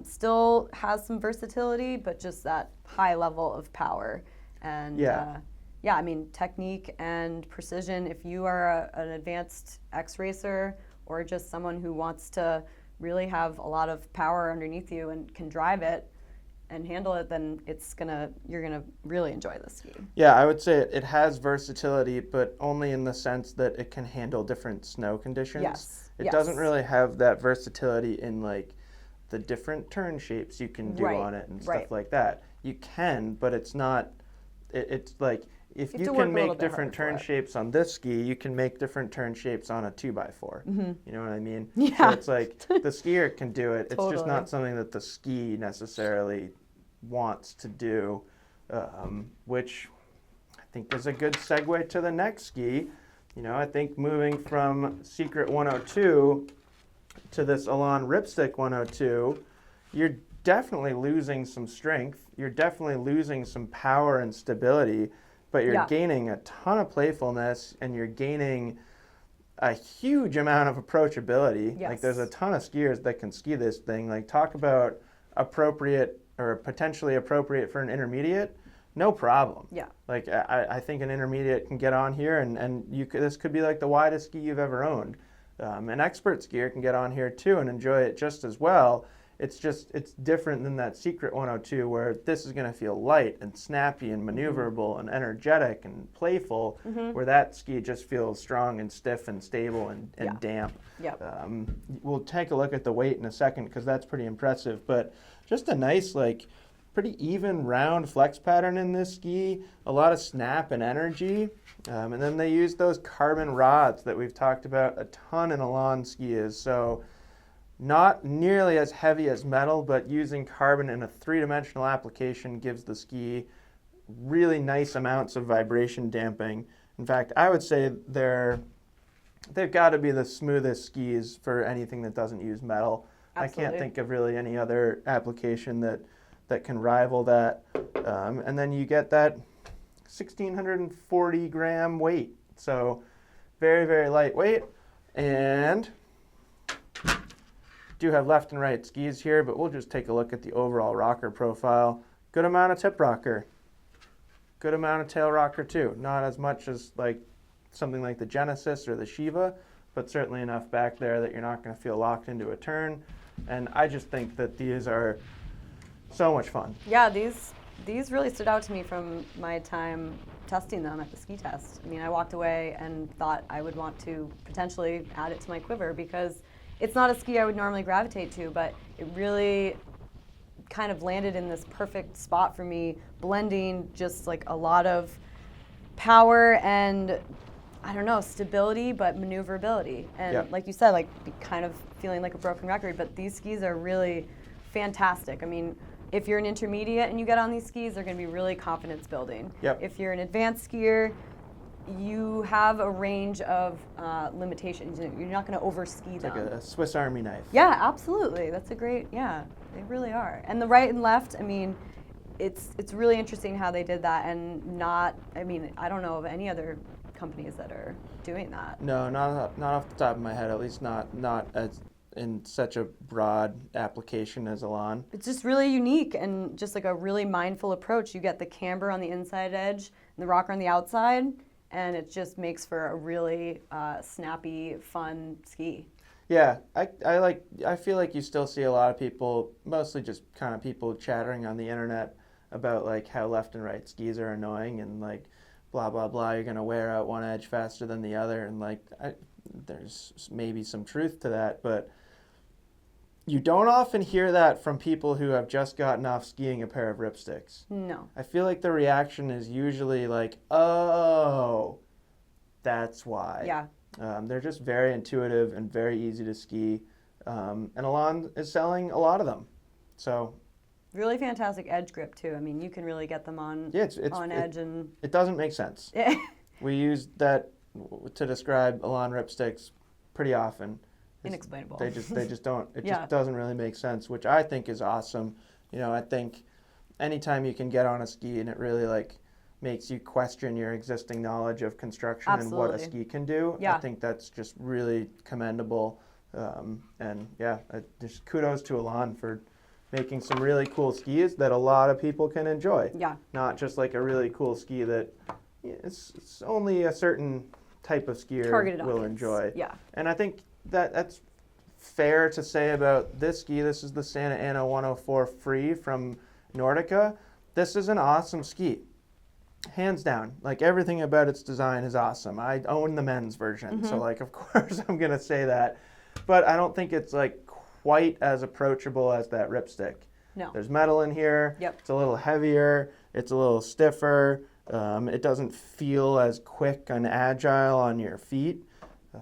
Still has some versatility, but just that high level of power. And I mean, technique and precision. If you are an advanced X-racer or just someone who wants to really have a lot of power underneath you and can drive it and handle it, then you're gonna really enjoy this ski. Yeah, I would say it has versatility, but only in the sense that it can handle different snow conditions. Yes. It doesn't really have that versatility in like the different turn shapes you can do on it and stuff like that. You can, but it's not. It's like if you can make different turn shapes on this ski, you can make different turn shapes on a 2x4. You know what I mean? Yeah. So it's like the skier can do it. It's just not something that the ski necessarily wants to do, which I think is a good segue to the next ski. You know, I think moving from Secret 102 to this Elan Ripstick 102, you're definitely losing some strength. You're definitely losing some power and stability, but you're gaining a ton of playfulness and you're gaining a huge amount of approachability. Like there's a ton of skiers that can ski this thing. Like talk about appropriate or potentially appropriate for an intermediate, no problem. Yeah. Like I think an intermediate can get on here and this could be like the widest ski you've ever owned. An expert skier can get on here too and enjoy it just as well. It's different than that Secret 102 where this is going to feel light and snappy and maneuverable and energetic and playful, where that ski just feels strong and stiff and stable and damp. We'll take a look at the weight in a second because that's pretty impressive, but just a nice, like, pretty even round flex pattern in this ski, a lot of snap and energy, and then they use those carbon rods that we've talked about a ton in Elan skis. So not nearly as heavy as metal, but using carbon in a three-dimensional application gives the ski really nice amounts of vibration damping. In fact, I would say they've got to be the smoothest skis for anything that doesn't use metal. Absolutely. I can't think of really any other application that can rival that. And then you get that 1,640 gram weight. So very, very lightweight. And do have left and right skis here, but we'll just take a look at the overall rocker profile. Good amount of tip rocker. Good amount of tail rocker too. Not as much as like something like the Genesis or the Sheeva, but certainly enough back there that you're not going to feel locked into a turn. And I just think that these are so much fun. Yeah, these really stood out to me from my time testing them at the ski test. I mean, I walked away and thought I would want to potentially add it to my quiver because it's not a ski I would normally gravitate to, but it really kind of landed in this perfect spot for me, blending just like a lot of power and, I don't know, stability, but maneuverability. And like you said, like kind of feeling like a broken record, but these skis are really fantastic. I mean, if you're an intermediate and you get on these skis, they're going to be really confidence building. If you're an advanced skier, you have a range of limitations. You're not going to over-ski them. Like a Swiss Army knife. Yeah, absolutely. That's a great, they really are. And the right and left, I mean, it's really interesting how they did that and I don't know of any other companies that are doing that. No, not off the top of my head, at least not as in such a broad application as Elan. It's just really unique and just like a really mindful approach. You get the camber on the inside edge and the rocker on the outside, and it just makes for a really snappy, fun ski. Yeah, I feel like you still see a lot of people, mostly just kind of people chattering on the internet about like how left and right skis are annoying and like blah blah blah. You're gonna wear out one edge faster than the other, and like there's maybe some truth to that, but you don't often hear that from people who have just gotten off skiing a pair of Ripsticks. No. I feel like the reaction is usually like, oh, that's why. Yeah. They're just very intuitive and very easy to ski, and Elan is selling a lot of them. So really fantastic edge grip too. I mean, you can really get them on on edge, and it doesn't make sense. We use that to describe Elan Ripsticks pretty often. Inexplainable. They just don't. It just doesn't really make sense, which I think is awesome. You know, I think anytime you can get on a ski and it really like makes you question your existing knowledge of construction and what a ski can do. I think that's just really commendable. And yeah, just kudos to Elan for making some really cool skis that a lot of people can enjoy. Yeah. Not just like a really cool ski that it's only a certain type of skier will enjoy. Yeah. And I think that's fair to say about this ski. This is the Santa Ana 104 Free from Nordica. This is an awesome ski. Hands down. Like everything about its design is awesome. I own the men's version, so like of course I'm gonna say that. But I don't think it's like quite as approachable as that Ripstick. No. There's metal in here. Yep. It's a little heavier. It's a little stiffer. It doesn't feel as quick and agile on your feet.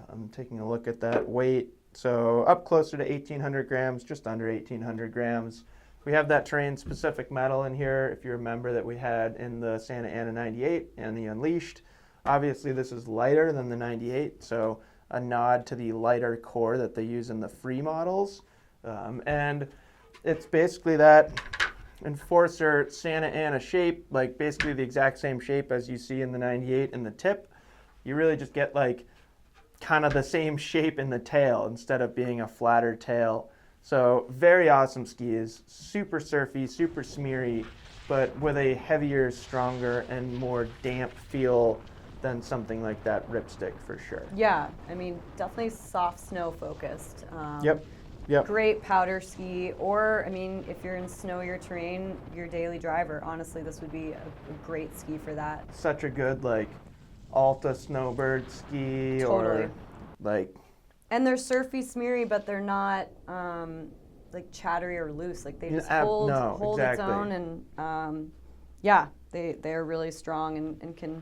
I'm taking a look at that weight. So up closer to 1,800 grams, just under 1,800 grams. We have that terrain-specific metal in here, if you remember, that we had in the Santa Ana 98 and the Unleashed. Obviously, this is lighter than the 98, so a nod to the lighter core that they use in the Free models. And it's basically that Enforcer Santa Ana shape, like basically the exact same shape as you see in the 98 in the tip. You really just get like kind of the same shape in the tail instead of being a flatter tail. So very awesome skis, super surfy, super smeary, but with a heavier, stronger, and more damp feel than something like that Ripstick for sure. Yeah, I mean, definitely soft snow focused. Yep. Great powder ski, or I mean, if you're in snowier terrain, your daily driver, honestly, this would be a great ski for that. Such a good like Alta snowbird ski or like. And they're surfy, smeary, but they're not like chattery or loose. Like they just hold its own, and they're really strong and can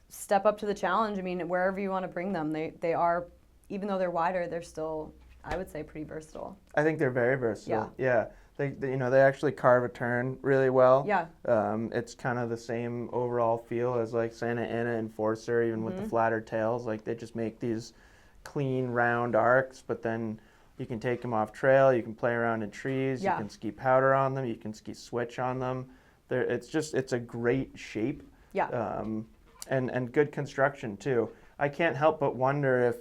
step up to the challenge. I mean, wherever you want to bring them, they are, even though they're wider, they're still, I would say, pretty versatile. I think they're very versatile. Yeah. They actually carve a turn really well. Yeah. It's kind of the same overall feel as like Santa Ana Enforcer, even with the flatter tails. Like they just make these clean round arcs, but then you can take them off trail, you can play around in trees, you can ski powder on them, you can ski switch on them. It's a great shape. Yeah. And good construction too. I can't help but wonder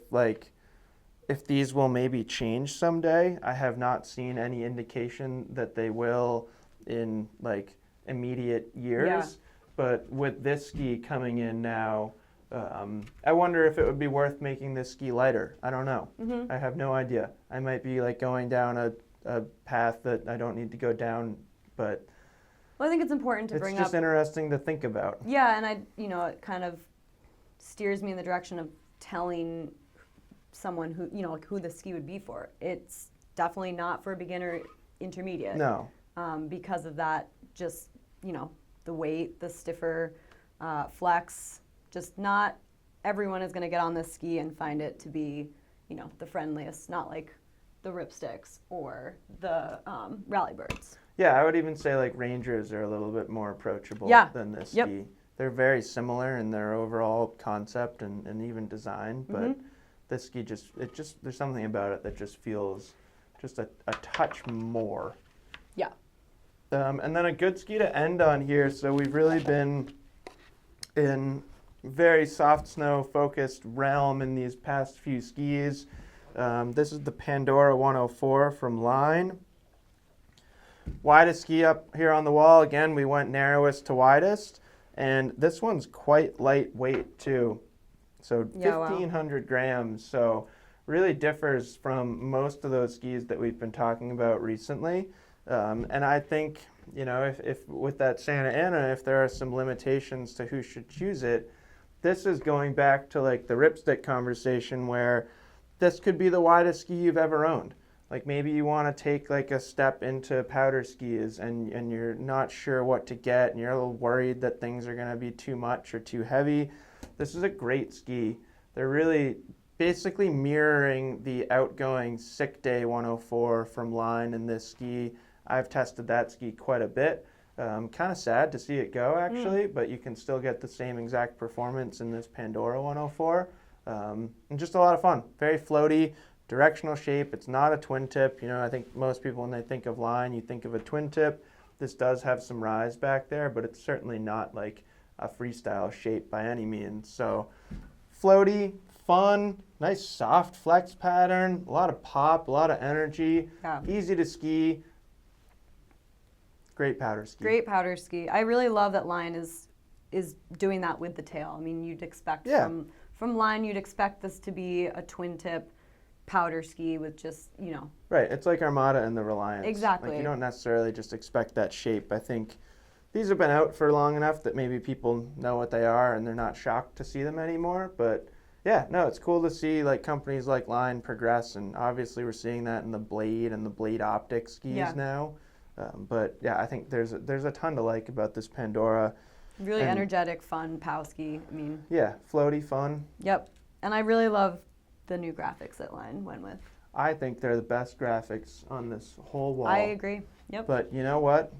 if these will maybe change someday. I have not seen any indication that they will in like immediate years. But with this ski coming in now, I wonder if it would be worth making this ski lighter. I don't know. I have no idea. I might be like going down a path that I don't need to go down, but well, I think it's important to bring up. It's just interesting to think about. Yeah, and it kind of steers me in the direction of telling someone who, like who the ski would be for. It's definitely not for a beginner intermediate. No. Because of that, just, the weight, the stiffer flex. Just not everyone is going to get on this ski and find it to be, the friendliest, not like the Ripsticks or the Rallybirds. Yeah, I would even say like Rangers are a little bit more approachable than this ski. They're very similar in their overall concept and even design, but this ski there's something about it that just feels just a touch more. Yeah. And then a good ski to end on here. So we've really been in very soft snow focused realm in these past few skis. This is the Pandora 104 from Line. Widest ski up here on the wall. Again, we went narrowest to widest. And this one's quite lightweight too. So 1,500 grams. So really differs from most of those skis that we've been talking about recently. And I think, you know, if with that Santa Ana, if there are some limitations to who should choose it, this is going back to like the Ripstick conversation where this could be the widest ski you've ever owned. Like maybe you want to take like a step into powder skis and you're not sure what to get and you're a little worried that things are going to be too much or too heavy. This is a great ski. They're really basically mirroring the outgoing Sick Day 104 from Line in this ski. I've tested that ski quite a bit. Kind of sad to see it go actually, but you can still get the same exact performance in this Pandora 104. And just a lot of fun. Very floaty, directional shape. It's not a twin tip. You know, I think most people when they think of Line, you think of a twin tip. This does have some rise back there, but it's certainly not like a freestyle shape by any means. So floaty, fun, nice soft flex pattern, a lot of pop, a lot of energy, easy to ski. Great powder ski. Great powder ski. I really love that Line is doing that with the tail. I mean, you'd expect from Line, you'd expect this to be a twin tip powder ski with just, you know. Right. It's like Armada and the Reliance. Exactly. Like you don't necessarily just expect that shape. I think these have been out for long enough that maybe people know what they are and they're not shocked to see them anymore. But yeah, no, it's cool to see like companies like Line progress, and obviously we're seeing that in the Blade and the Blade Optic skis now. But yeah, I think there's a ton to like about this Pandora. Really energetic, fun POW ski. I mean. Yeah, floaty, fun. Yep, and I really love the new graphics that Line went with. I think they're the best graphics on this whole wall. I agree. Yep. But you know what?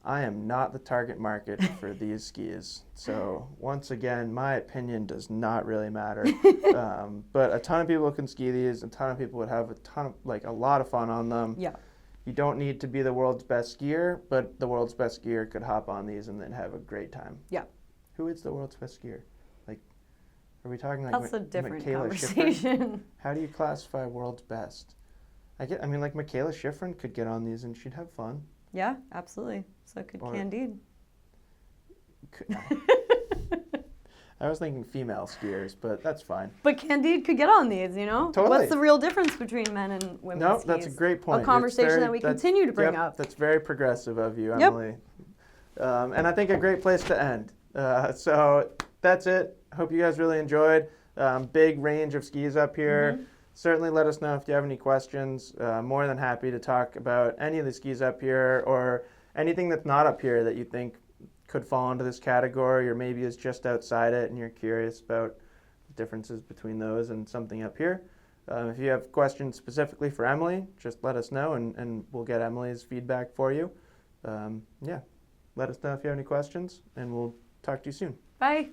I am not the target market for these skis. So once again, my opinion does not really matter. But a ton of people can ski these. A ton of people would have a lot of fun on them. Yeah. You don't need to be the world's best skier, but the world's best skier could hop on these and then have a great time. Yeah. Who is the world's best skier? Like, are we talking like That's a different Michaela conversation. Schifrin? How do you classify world's best? I mean, like Michaela Schifrin could get on these and she'd have fun. Yeah, absolutely. So could Candide. I was thinking female skiers, but that's fine. But Candide could get on these, you know? Totally. What's the real difference between men and women skis? That's a great point. A conversation that we continue to bring up. That's very progressive of you, Emily. And I think a great place to end. So that's it. Hope you guys really enjoyed. Big range of skis up here. Certainly let us know if you have any questions. More than happy to talk about any of the skis up here or anything that's not up here that you think could fall into this category or maybe is just outside it and you're curious about the differences between those and something up here. If you have questions specifically for Emily, just let us know and we'll get Emily's feedback for you. Yeah, let us know if you have any questions and we'll talk to you soon. Bye.